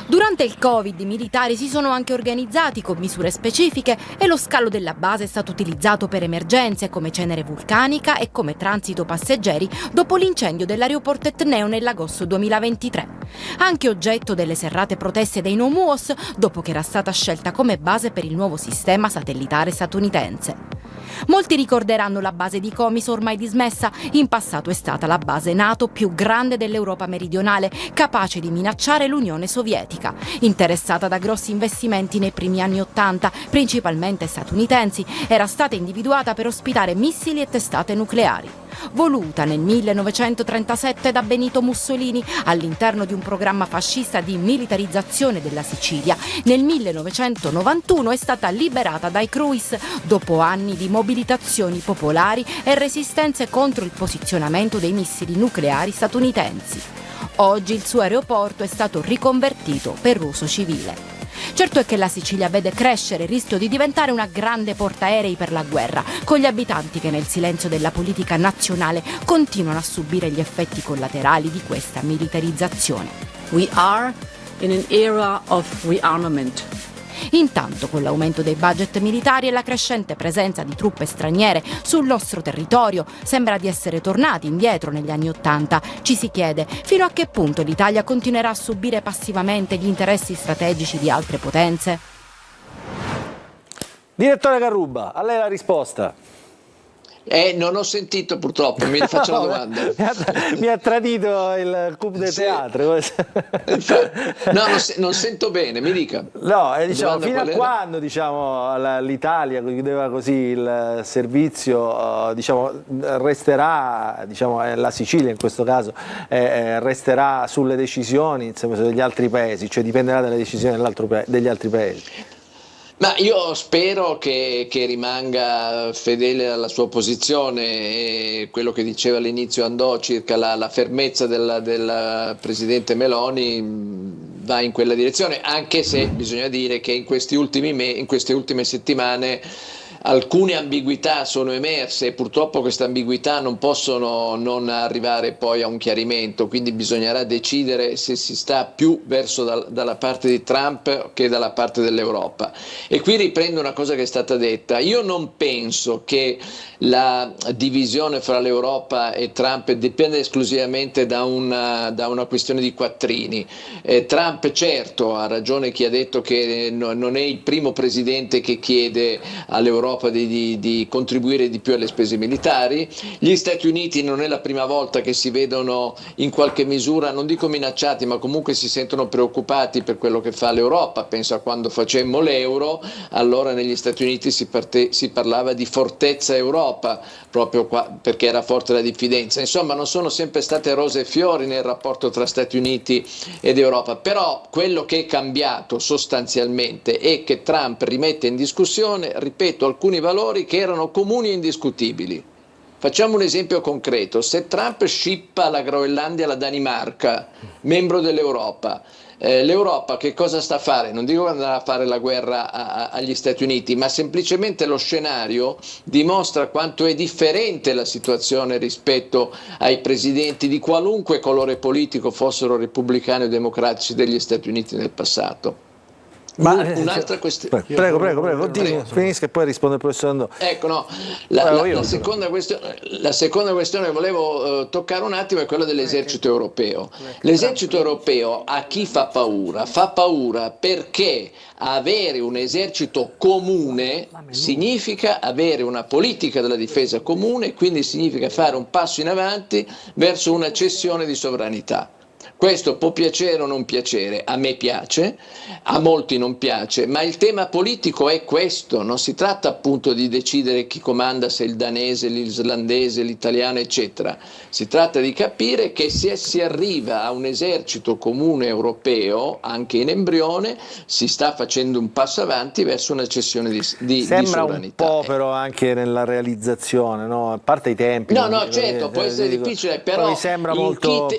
Durante il Covid i militari si sono anche organizzati con misure specifiche e lo scalo della base è stato utilizzato per emergenze come cenere vulcanica e come transito passeggeri dopo l'incendio dell'aeroporto Etneo nell'agosto 2023. Anche oggetto delle serrate proteste dei NOMUOS dopo che era stata scelta come base per il nuovo sistema satellitare statunitense. Molti ricorderanno la base di Comiso ormai dismessa, in passato è stata la base NATO più grande dell'Europa meridionale, capace di minacciare l'Unione Sovietica. Interessata da grossi investimenti nei primi anni '80, principalmente statunitensi, era stata individuata per ospitare missili e testate nucleari. Voluta nel 1937 da Benito Mussolini all'interno di un programma fascista di militarizzazione della Sicilia, nel 1991 è stata liberata dai Cruis dopo anni di mobilitazioni popolari e resistenze contro il posizionamento dei missili nucleari statunitensi. Oggi il suo aeroporto è stato riconvertito per uso civile. Certo è che la Sicilia vede crescere il rischio di diventare una grande portaerei per la guerra, con gli abitanti che nel silenzio della politica nazionale continuano a subire gli effetti collaterali di questa militarizzazione. We are in an era of rearmament. Intanto, con l'aumento dei budget militari e la crescente presenza di truppe straniere sul nostro territorio, sembra di essere tornati indietro negli anni '80. Ci si chiede fino a che punto l'Italia continuerà a subire passivamente gli interessi strategici di altre potenze? Direttore Carrubba, a lei la risposta. Non ho sentito purtroppo, mi faccio la domanda. Mi ha tradito il Club de Teatro. No, non sento bene, mi dica. No, diciamo, fino a quando l'Italia chiudeva così il servizio, resterà, la Sicilia in questo caso, resterà sulle decisioni degli altri paesi, cioè dipenderà dalle decisioni degli altri paesi? Ma io spero che rimanga fedele alla sua posizione, e quello che diceva all'inizio Andò circa la fermezza del presidente Meloni va in quella direzione, anche se bisogna dire che in queste ultime settimane alcune ambiguità sono emerse e purtroppo queste ambiguità non possono non arrivare poi a un chiarimento, quindi bisognerà decidere se si sta più verso dalla parte di Trump che dalla parte dell'Europa. E qui riprendo una cosa che è stata detta: io non penso che la divisione fra l'Europa e Trump dipenda esclusivamente da una questione di quattrini. Trump certo ha ragione chi ha detto che non è il primo presidente che chiede all'Europa di contribuire di più alle spese militari. Gli Stati Uniti non è la prima volta che si vedono in qualche misura, non dico minacciati, ma comunque si sentono preoccupati per quello che fa l'Europa. Penso a quando facemmo l'euro, allora negli Stati Uniti si parlava di fortezza Europa, proprio perché era forte la diffidenza. Insomma, non sono sempre state rose e fiori nel rapporto tra Stati Uniti ed Europa, però quello che è cambiato sostanzialmente è che Trump rimette in discussione, ripeto, alcuni valori che erano comuni e indiscutibili. Facciamo un esempio concreto: se Trump scippa la Groenlandia alla Danimarca, membro dell'Europa, l'Europa che cosa sta a fare? Non dico che andrà a fare la guerra agli Stati Uniti, ma semplicemente lo scenario dimostra quanto è differente la situazione rispetto ai presidenti di qualunque colore politico, fossero repubblicani o democratici, degli Stati Uniti nel passato. Ma un'altra questione. Prego, continui, finisca e poi risponde il professor Andò. Ecco, no, la seconda questione che volevo toccare un attimo è quella dell'esercito europeo. L'esercito europeo a chi fa paura? Fa paura perché avere un esercito comune significa avere una politica della difesa comune, quindi significa fare un passo in avanti verso una cessione di sovranità. Questo può piacere o non piacere, a me piace, a molti non piace, ma il tema politico è questo: non si tratta appunto di decidere chi comanda, se il danese, l'islandese, l'italiano, eccetera. Si tratta di capire che se si arriva a un esercito comune europeo, anche in embrione, si sta facendo un passo avanti verso una cessione di Sembra sovranità. un po' però anche nella realizzazione, no? A parte i tempi. No, certo, può essere difficile, però mi sembra molto...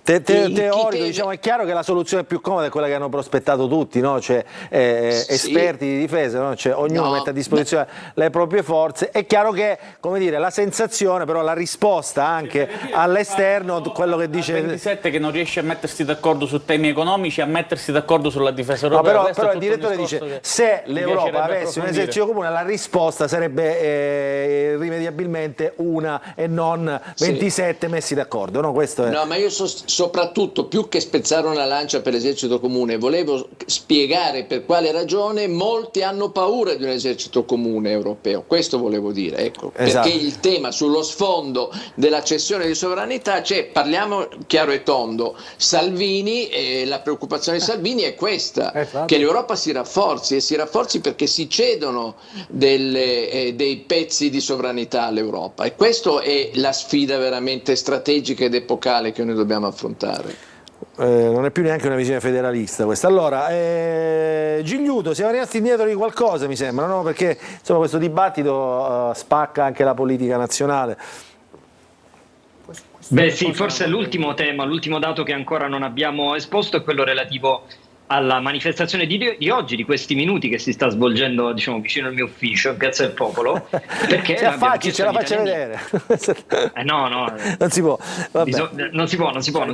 teorico, diciamo, è chiaro che la soluzione più comoda è quella che hanno prospettato tutti, no? Cioè, esperti di difesa, no? Cioè, ognuno mette a disposizione le proprie forze. È chiaro che, come dire, la sensazione, però la risposta anche all'esterno, quello che dice... 27 che non riesce a mettersi d'accordo su temi economici, a mettersi d'accordo sulla difesa europea. No, però il direttore dice, se l'Europa avesse un esercito comune, la risposta sarebbe irrimediabilmente una e non 27 messi d'accordo, no? Questo è... No, ma io soprattutto, più che spezzare una lancia per l'esercito comune, volevo spiegare per quale ragione molti hanno paura di un esercito comune europeo. Questo volevo dire, ecco, esatto. Perché il tema sullo sfondo della cessione di sovranità c'è, parliamo chiaro e tondo. Salvini, la preoccupazione di Salvini è questa, che l'Europa si rafforzi, e si rafforzi perché si cedono dei pezzi di sovranità all'Europa, e questa è la sfida veramente strategica ed epocale che noi dobbiamo affrontare. Non è più neanche una visione federalista questa. Allora, Gigliuto, siamo rimasti indietro di qualcosa, mi sembra, no? Perché insomma, questo dibattito spacca anche la politica nazionale. Beh sì, forse l'ultimo tema, l'ultimo dato che ancora non abbiamo esposto è quello relativo alla manifestazione di oggi, di questi minuti, che si sta svolgendo, diciamo, vicino al mio ufficio, in Piazza del Popolo. Perché ce la faccia vedere. No, non si può. Non si può.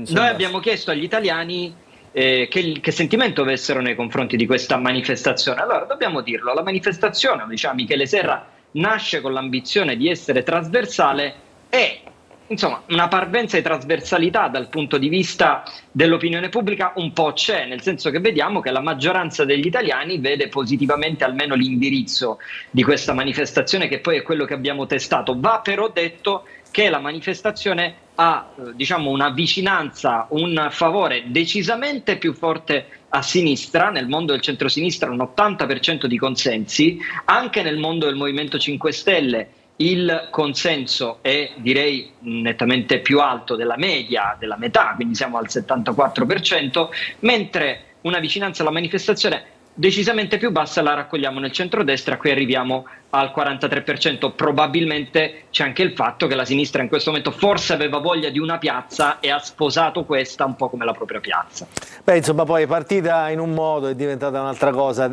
Noi abbiamo chiesto agli italiani che sentimento avessero nei confronti di questa manifestazione. Allora, dobbiamo dirlo, la manifestazione, diciamo, Michele Serra, nasce con l'ambizione di essere trasversale e, insomma, una parvenza di trasversalità dal punto di vista dell'opinione pubblica un po' c'è, nel senso che vediamo che la maggioranza degli italiani vede positivamente almeno l'indirizzo di questa manifestazione, che poi è quello che abbiamo testato. Va però detto che la manifestazione ha, diciamo, una vicinanza, un favore decisamente più forte a sinistra. Nel mondo del centrosinistra un 80% di consensi, anche nel mondo del Movimento 5 Stelle il consenso è, direi, nettamente più alto della media, della metà, quindi siamo al 74%, mentre una vicinanza alla manifestazione decisamente più bassa la raccogliamo nel centrodestra. Qui arriviamo al 43%. Probabilmente c'è anche il fatto che la sinistra in questo momento forse aveva voglia di una piazza e ha sposato questa un po' come la propria piazza. Beh, insomma, poi è partita in un modo, è diventata un'altra cosa,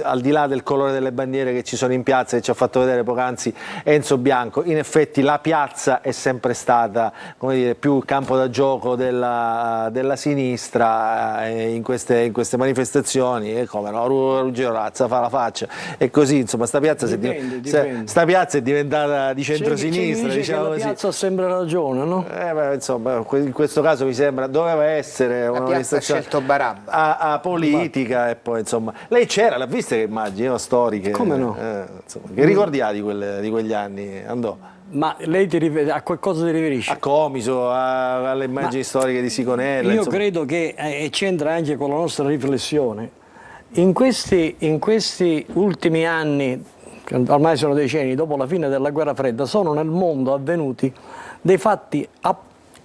al di là del colore delle bandiere che ci sono in piazza, che ci ha fatto vedere poc'anzi Enzo Bianco. In effetti la piazza è sempre stata, come dire, più il campo da gioco della sinistra in queste manifestazioni, e come no, Ruggero Razza fa la faccia, e così, insomma, sta piazza sta piazza è diventata di centrosinistra, diciamo così. La piazza ha sempre ragione, no? Insomma, in questo caso mi sembra doveva essere una manifestazione politica, e poi insomma lei c'era, l'ha vista che immagini, no? Storiche. Come no? Insomma, che ricordiati di quegli anni, Andò? Ma lei a qualcosa ti riferisce? A Comiso, alle immagini storiche di Sigonella. Io credo che c'entra anche con la nostra riflessione. In questi ultimi anni, ormai sono decenni, dopo la fine della guerra fredda, sono nel mondo avvenuti dei fatti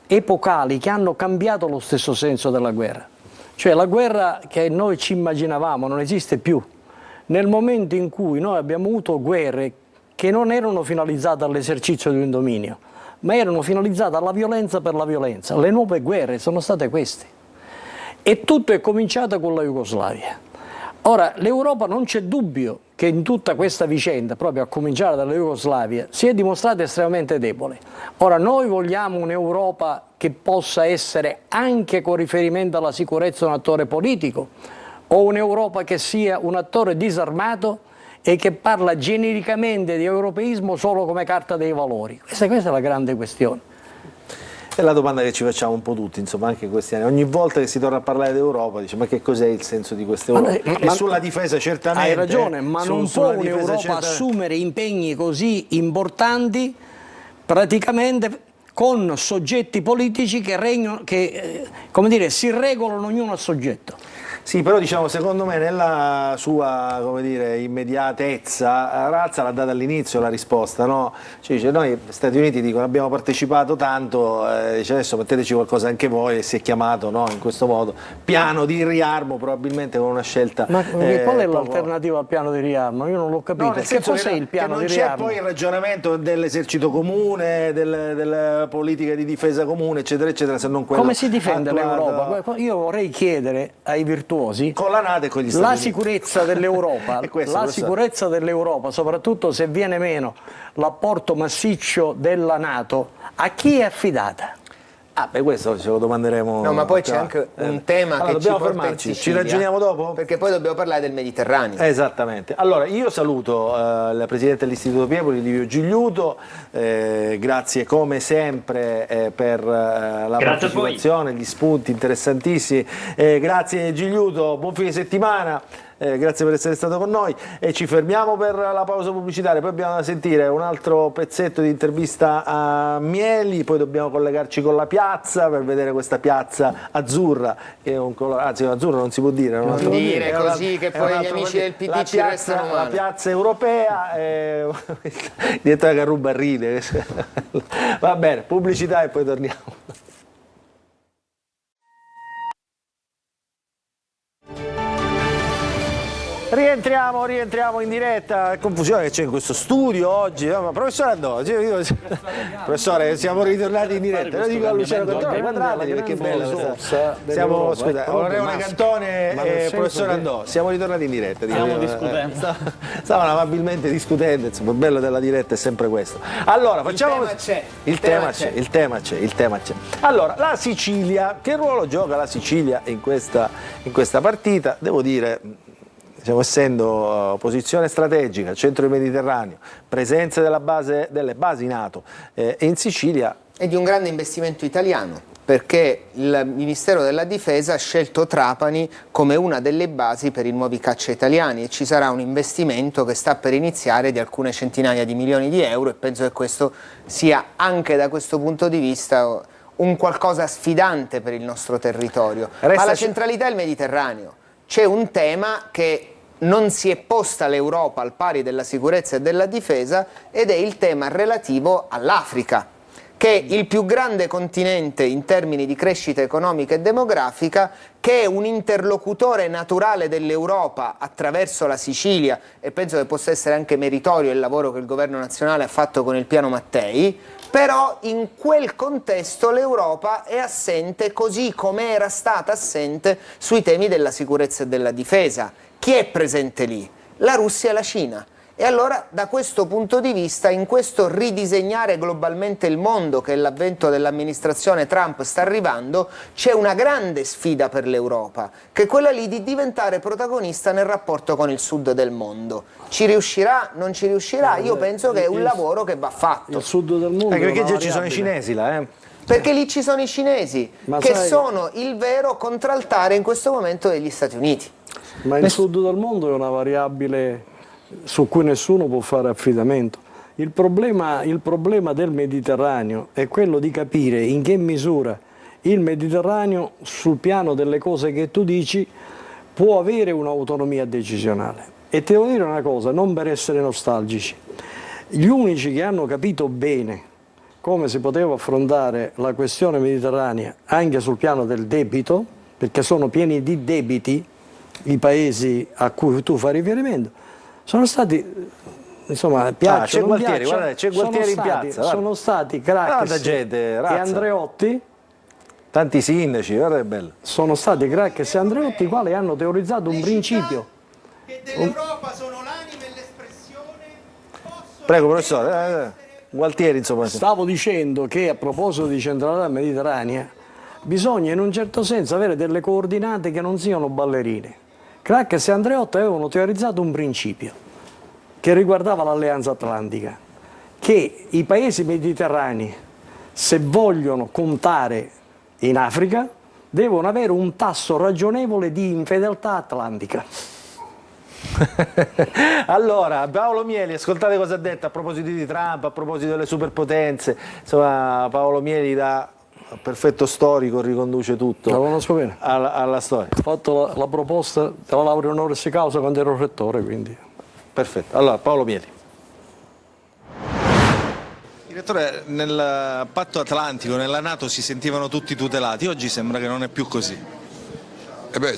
epocali che hanno cambiato lo stesso senso della guerra. Cioè la guerra che noi ci immaginavamo non esiste più. Nel momento in cui noi abbiamo avuto guerre che non erano finalizzate all'esercizio di un dominio, ma erano finalizzate alla violenza per la violenza. Le nuove guerre sono state queste. E tutto è cominciato con la Jugoslavia. Ora, l'Europa, non c'è dubbio che in tutta questa vicenda, proprio a cominciare dalla Jugoslavia, si è dimostrata estremamente debole. Ora, noi vogliamo un'Europa che possa essere, anche con riferimento alla sicurezza, un attore politico, o un'Europa che sia un attore disarmato e che parla genericamente di europeismo solo come carta dei valori? Questa è la grande questione. È la domanda che ci facciamo un po' tutti, insomma, anche in questi anni. Ogni volta che si torna a parlare d'Europa, dice: ma che cos'è il senso di questa Europa? E sulla difesa certamente. Hai ragione, ma non può un'Europa assumere impegni così importanti praticamente con soggetti politici che come dire, si regolano ognuno al soggetto. Sì, però diciamo, secondo me nella sua, come dire, immediatezza, Razza l'ha data all'inizio la risposta, no? Cioè, dice, noi Stati Uniti dicono abbiamo partecipato tanto, dice adesso metteteci qualcosa anche voi, e si è chiamato, no, in questo modo, piano di riarmo, probabilmente con una scelta. Ma qual è l'alternativa al piano di riarmo? Io non l'ho capito. No, che cos'è il piano di riarmo? Non c'è poi il ragionamento dell'esercito comune, delle politiche di difesa comune, eccetera, eccetera, se non quello. Come si difende attuato. l'Europa? Io vorrei chiedere ai virtuosi con la NATO e con gli Stati la Uniti. Sicurezza dell'Europa, sicurezza dell'Europa, soprattutto se viene meno l'apporto massiccio della NATO, a chi è affidata? Ah, beh, questo ce lo domanderemo. No, ma poi c'è anche un tema che dobbiamo ci porta fermarci. in Sicilia, ci ragioniamo dopo? Perché poi dobbiamo parlare del Mediterraneo. Esattamente. Allora, io saluto il Presidente dell'Istituto Piepoli, Livio Gigliuto, grazie come sempre per la partecipazione, gli spunti interessantissimi. Grazie Gigliuto, buon fine settimana. Grazie per essere stato con noi e ci fermiamo per la pausa pubblicitaria, poi abbiamo da sentire un altro pezzetto di intervista a Mieli, poi dobbiamo collegarci con la piazza per vedere questa piazza azzurra, che è un colore, anzi azzurro non si può dire, non dire così che poi gli amici del PD ci restano male. La piazza europea, direttore Carruba ride. Va bene, pubblicità e poi torniamo. Rientriamo in diretta. Confusione che c'è in questo studio oggi. No, professore Andò, professore, siamo ritornati in diretta. Lo dico a Luciano Cantone, guardate perché bella questa. Siamo, scusa, onorevole Cantone e professore Andò, siamo ritornati in diretta. Stiamo discutendo. Stavano amabilmente discutendo, insomma, il bello della diretta è sempre questo. Allora, facciamo. Il tema c'è. Allora, la Sicilia, che ruolo gioca la Sicilia in questa partita? Devo dire, diciamo, essendo posizione strategica, centro del Mediterraneo, presenza delle basi NATO in Sicilia. E di un grande investimento italiano, perché il Ministero della Difesa ha scelto Trapani come una delle basi per i nuovi caccia italiani e ci sarà un investimento che sta per iniziare di alcune centinaia di milioni di euro e penso che questo sia anche da questo punto di vista un qualcosa sfidante per il nostro territorio. Ma la centralità è il Mediterraneo. C'è un tema che non si è posta l'Europa al pari della sicurezza e della difesa ed è il tema relativo all'Africa, che è il più grande continente in termini di crescita economica e demografica, che è un interlocutore naturale dell'Europa attraverso la Sicilia e penso che possa essere anche meritorio il lavoro che il governo nazionale ha fatto con il piano Mattei, però in quel contesto l'Europa è assente così come era stata assente sui temi della sicurezza e della difesa. Chi è presente lì? La Russia e la Cina. E allora da questo punto di vista, in questo ridisegnare globalmente il mondo che l'avvento dell'amministrazione Trump sta arrivando, c'è una grande sfida per l'Europa, che è quella lì di diventare protagonista nel rapporto con il sud del mondo. Ci riuscirà? Non ci riuscirà? Io penso che è un lavoro che va fatto. Il sud del mondo perché già ci sono i cinesi là, Perché lì ci sono i cinesi, che sono il vero contraltare in questo momento degli Stati Uniti. Ma il sud del mondo è una variabile su cui nessuno può fare affidamento. Il problema del Mediterraneo è quello di capire in che misura il Mediterraneo, sul piano delle cose che tu dici, può avere un'autonomia decisionale. E ti devo dire una cosa, non per essere nostalgici, gli unici che hanno capito bene come si poteva affrontare la questione mediterranea anche sul piano del debito, perché sono pieni di debiti i paesi a cui tu fai riferimento, sono stati insomma, piacciono, c'è non Gualtieri, piacciono, guardate, c'è Gualtieri in piazza. Sono stati Craxi Tanta gente, e razza. Andreotti. Tanti sindaci, guarda che bello. Sono stati Craxi e Andreotti i quali hanno teorizzato un principio. Che dell'Europa sono l'anima e l'espressione. Prego, professore. Gualtieri, insomma. Stavo dicendo che a proposito di centralità mediterranea bisogna in un certo senso avere delle coordinate che non siano ballerine. Craxi e Andreotti avevano teorizzato un principio che riguardava l'Alleanza Atlantica, che i paesi mediterranei, se vogliono contare in Africa, devono avere un tasso ragionevole di infedeltà atlantica. Allora, Paolo Mieli, ascoltate cosa ha detto a proposito di Trump, a proposito delle superpotenze. Insomma, Paolo Mieli da perfetto storico riconduce tutto. La conosco bene. Alla storia. Ho fatto la proposta della laurea honoris causa quando ero rettore, quindi. Perfetto. Allora, Paolo Mieli. Direttore, nel patto atlantico, nella NATO si sentivano tutti tutelati, oggi sembra che non è più così.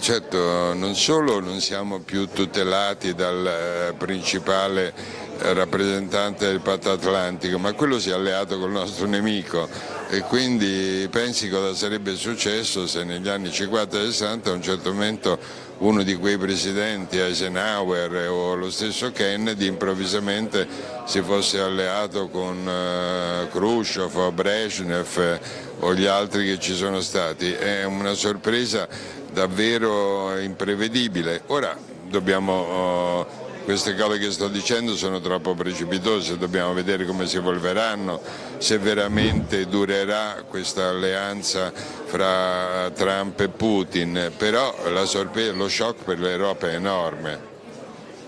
Certo, non solo non siamo più tutelati dal principale rappresentante del patto atlantico, ma quello si è alleato col nostro nemico e quindi pensi cosa sarebbe successo se negli anni 50 e 60 a un certo momento uno di quei presidenti, Eisenhower o lo stesso Kennedy, improvvisamente si fosse alleato con Khrushchev o Brezhnev o gli altri che ci sono stati. È una sorpresa davvero imprevedibile. Ora queste cose che sto dicendo sono troppo precipitose, dobbiamo vedere come si evolveranno, se veramente durerà questa alleanza fra Trump e Putin, però lo shock per l'Europa è enorme.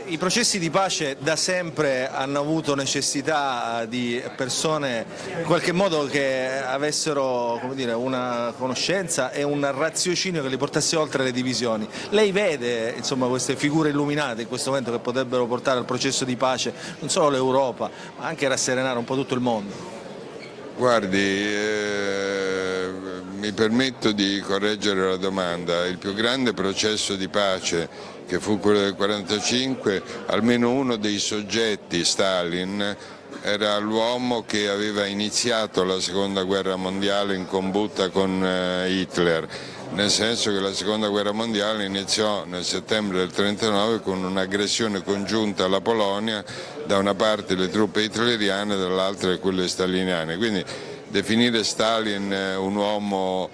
I processi di pace da sempre hanno avuto necessità di persone in qualche modo che avessero, come dire, una conoscenza e un raziocinio che li portasse oltre le divisioni. Lei vede, insomma, queste figure illuminate in questo momento che potrebbero portare al processo di pace non solo l'Europa, ma anche rasserenare un po' tutto il mondo? Guardi, mi permetto di correggere la domanda. Il più grande processo di pace, che fu quello del 1945, almeno uno dei soggetti, Stalin, era l'uomo che aveva iniziato la seconda guerra mondiale in combutta con Hitler, nel senso che la seconda guerra mondiale iniziò nel settembre del 1939 con un'aggressione congiunta alla Polonia, da una parte le truppe hitleriane, dall'altra quelle staliniane. Quindi definire Stalin un uomo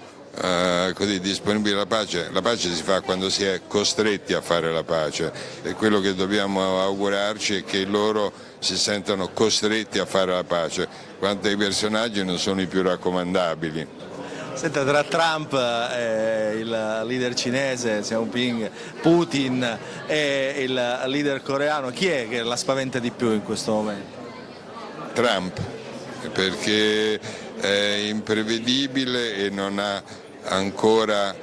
così disponibile alla pace, la pace si fa quando si è costretti a fare la pace e quello che dobbiamo augurarci è che loro si sentano costretti a fare la pace, quanto ai personaggi non sono i più raccomandabili. Senta, tra Trump, il leader cinese Xi Jinping, Putin e il leader coreano, chi è che la spaventa di più in questo momento? Trump, perché è imprevedibile e non ha ancora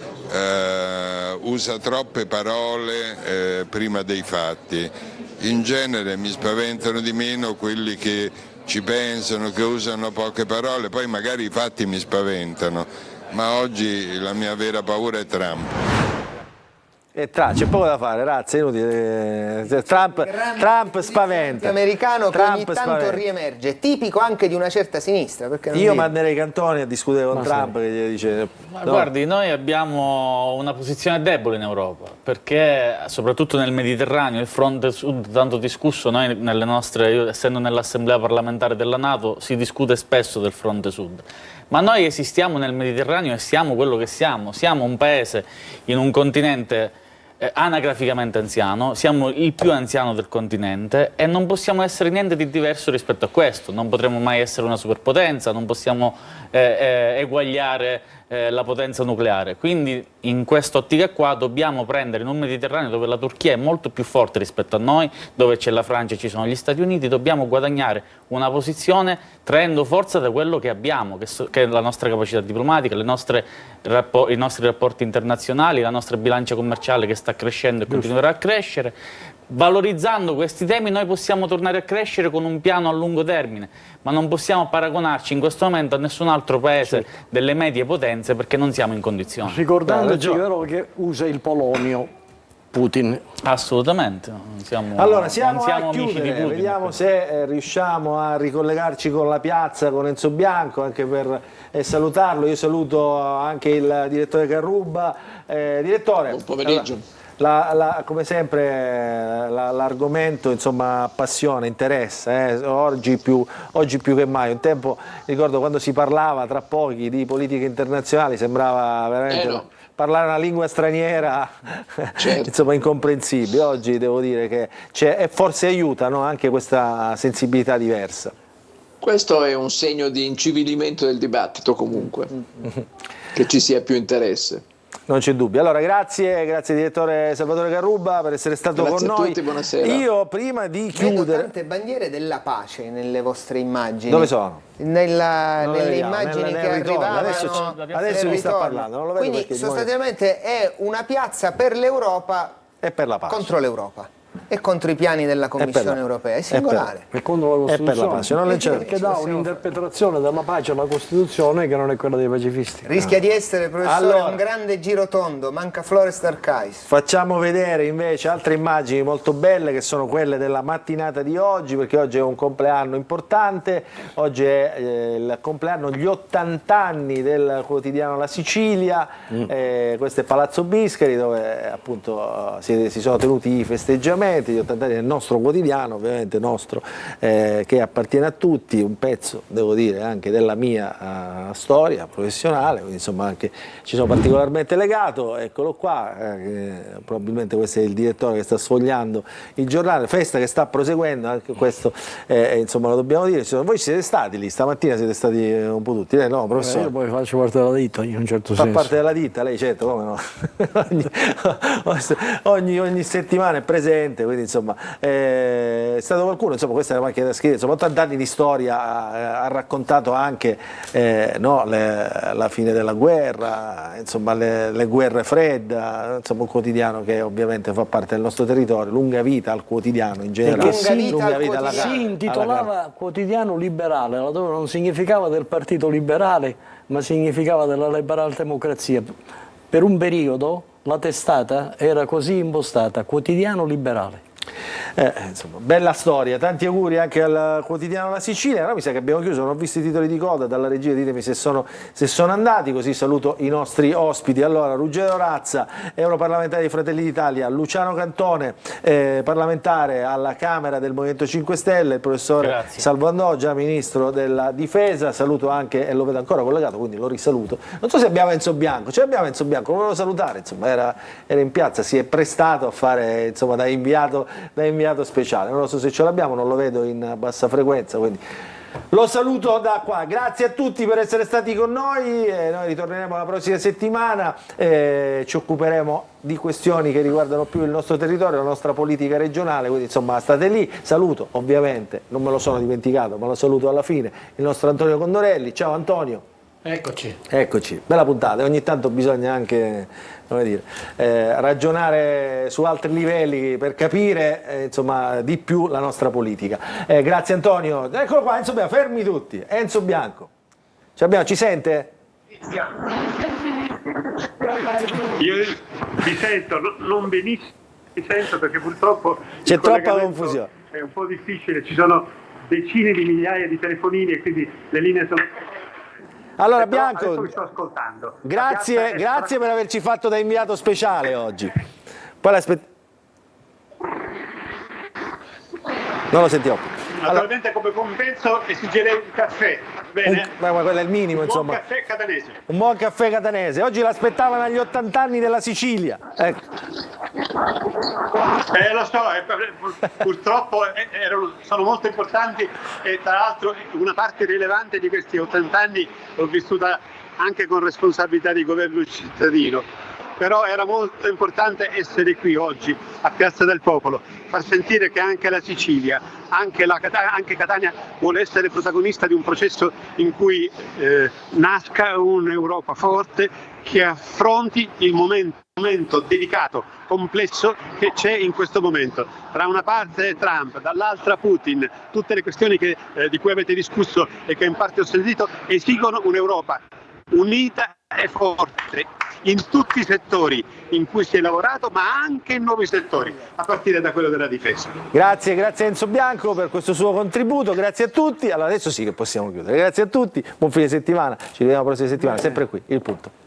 usa troppe parole prima dei fatti. In genere mi spaventano di meno quelli che ci pensano, che usano poche parole, poi magari i fatti mi spaventano, ma oggi la mia vera paura è Trump. C'è poco da fare, razza, è inutile. Trump spaventa. Americano che ogni tanto spaventa. riemerge, tipico anche di una certa sinistra. Perché non Io dire? manderei Cantoni a discutere con Trump, che gli dice... Ma no. guardi, noi abbiamo una posizione debole in Europa, perché soprattutto nel Mediterraneo, il fronte sud tanto discusso, noi io essendo nell'Assemblea parlamentare della NATO, si discute spesso del fronte sud. Ma noi esistiamo nel Mediterraneo e siamo quello che siamo un paese in un continente anagraficamente anziano, siamo il più anziano del continente e non possiamo essere niente di diverso rispetto a questo, non potremo mai essere una superpotenza, non possiamo eguagliare la potenza nucleare, quindi in quest'ottica qua dobbiamo prendere in un Mediterraneo dove la Turchia è molto più forte rispetto a noi, dove c'è la Francia e ci sono gli Stati Uniti, dobbiamo guadagnare una posizione traendo forza da quello che abbiamo, che è la nostra capacità diplomatica, i nostri rapporti internazionali, la nostra bilancia commerciale che sta crescendo e continuerà a crescere. Valorizzando questi temi noi possiamo tornare a crescere con un piano a lungo termine, ma non possiamo paragonarci in questo momento a nessun altro paese delle medie potenze perché non siamo in condizioni. Ricordandoci che usa il polonio Putin. Assolutamente. Siamo Allora, siamo a amici di chiudere, Putin. vediamo se riusciamo a ricollegarci con la piazza, con Enzo Bianco, anche per salutarlo. Io saluto anche il direttore Carrubba. Direttore, buon pomeriggio. come sempre l'argomento insomma appassiona, interessa, oggi più che mai. Un tempo, ricordo quando si parlava tra pochi di politica internazionale, sembrava veramente parlare una lingua straniera, certo. insomma incomprensibile. Oggi devo dire che c'è, e forse aiuta, no, anche questa sensibilità diversa. Questo è un segno di incivilimento del dibattito comunque, che ci sia più interesse. Non c'è dubbio. Allora, grazie direttore Salvatore Carrubba per essere stato Grazie con a noi. tutti, buonasera. Io prima di Vedo chiudere... tante bandiere della pace nelle vostre immagini. Dove sono? Nelle vediamo, immagini che arrivavano adesso vi sta ritorno. parlando, non lo vedo. Quindi sostanzialmente è una piazza per l'Europa e per la pace. contro l'Europa e contro i piani della Commissione europea. È singolare. E contro la per la Costituzione. pace, non c'è- Perché dà un'interpretazione della pace alla Costituzione che non è quella dei pacifisti. Rischia di essere, professore, Allora. un grande girotondo, manca Flores Arcais. Facciamo vedere invece altre immagini molto belle che sono quelle della mattinata di oggi, perché oggi è un compleanno importante, oggi è il compleanno, gli 80 anni del quotidiano La Sicilia, questo è Palazzo Biscari dove appunto si sono tenuti i festeggiamenti, gli 80 anni del nostro quotidiano, ovviamente nostro, che appartiene a tutti, un pezzo devo dire anche della mia storia professionale, quindi insomma anche ci sono particolarmente legato. Eccolo qua, probabilmente questo è il direttore che sta sfogliando il giornale, festa che sta proseguendo, anche questo insomma lo dobbiamo dire. Voi siete stati lì stamattina, siete stati un po' tutti, no professore? Io poi faccio parte della ditta in un certo Fa senso. parte della ditta, lei certo, come no? ogni settimana è presente, quindi insomma è stato qualcuno, insomma questa è la macchina da scrivere, insomma 80 anni di storia, ha raccontato anche la fine della guerra, insomma le guerre fredde, insomma un quotidiano che ovviamente fa parte del nostro territorio, lunga vita al quotidiano in generale. Lunga vita alla si intitolava Quotidiano Liberale, laddove non significava del Partito Liberale, ma significava della liberal democrazia. Per un periodo la testata era così impostata, Quotidiano Liberale. Insomma, bella storia, tanti auguri anche al quotidiano La Sicilia. Allora mi sa che abbiamo chiuso, non ho visto i titoli di coda dalla regia, ditemi se sono andati, così saluto i nostri ospiti. Allora, Ruggero Razza, europarlamentare di Fratelli d'Italia, Luciano Cantone, parlamentare alla Camera del Movimento 5 Stelle, il professore Salvo Andò, già ministro della Difesa, saluto anche, e lo vedo ancora collegato, quindi lo risaluto. Non so se abbiamo Enzo Bianco, abbiamo Enzo Bianco, lo volevo salutare, insomma era in piazza, si è prestato a fare insomma da inviato speciale, non lo so se ce l'abbiamo, non lo vedo in bassa frequenza, quindi lo saluto da qua. Grazie a tutti per essere stati con noi, noi ritorneremo la prossima settimana, ci occuperemo di questioni che riguardano più il nostro territorio, la nostra politica regionale, quindi insomma state lì. Saluto ovviamente, non me lo sono dimenticato, ma lo saluto alla fine, il nostro Antonio Condorelli. Ciao Antonio. Eccoci, bella puntata, ogni tanto bisogna anche, come dire, ragionare su altri livelli per capire insomma di più la nostra politica. Grazie Antonio, eccolo qua Enzo Bianco, fermi tutti, Enzo Bianco, ci sente? Io vi sento, non benissimo, vi sento perché purtroppo c'è troppa confusione. È un po' difficile, ci sono decine di migliaia di telefonini e quindi le linee sono... Allora Però Bianco, adesso vi sto ascoltando. grazie per averci fatto da inviato speciale oggi. Poi non lo sentiamo. Naturalmente come compenso esigerei un caffè, bene? Ma quello è il minimo, insomma. Un caffè catanese. Un buon caffè catanese. Oggi l'aspettavano agli 80 anni della Sicilia. Ecco. Lo so, purtroppo sono molto importanti e tra l'altro una parte rilevante di questi 80 anni l'ho vissuta anche con responsabilità di governo cittadino. Però era molto importante essere qui oggi a Piazza del Popolo, far sentire che anche la Sicilia, anche Catania vuole essere protagonista di un processo in cui nasca un'Europa forte che affronti il momento delicato, complesso che c'è in questo momento. Tra una parte Trump, dall'altra Putin, tutte le questioni di cui avete discusso e che in parte ho sentito esigono un'Europa unita è forte in tutti i settori in cui si è lavorato, ma anche in nuovi settori, a partire da quello della difesa. Grazie Enzo Bianco per questo suo contributo, grazie a tutti. Allora adesso sì che possiamo chiudere. Grazie a tutti, buon fine settimana, ci vediamo la prossima settimana, sempre qui, Il Punto.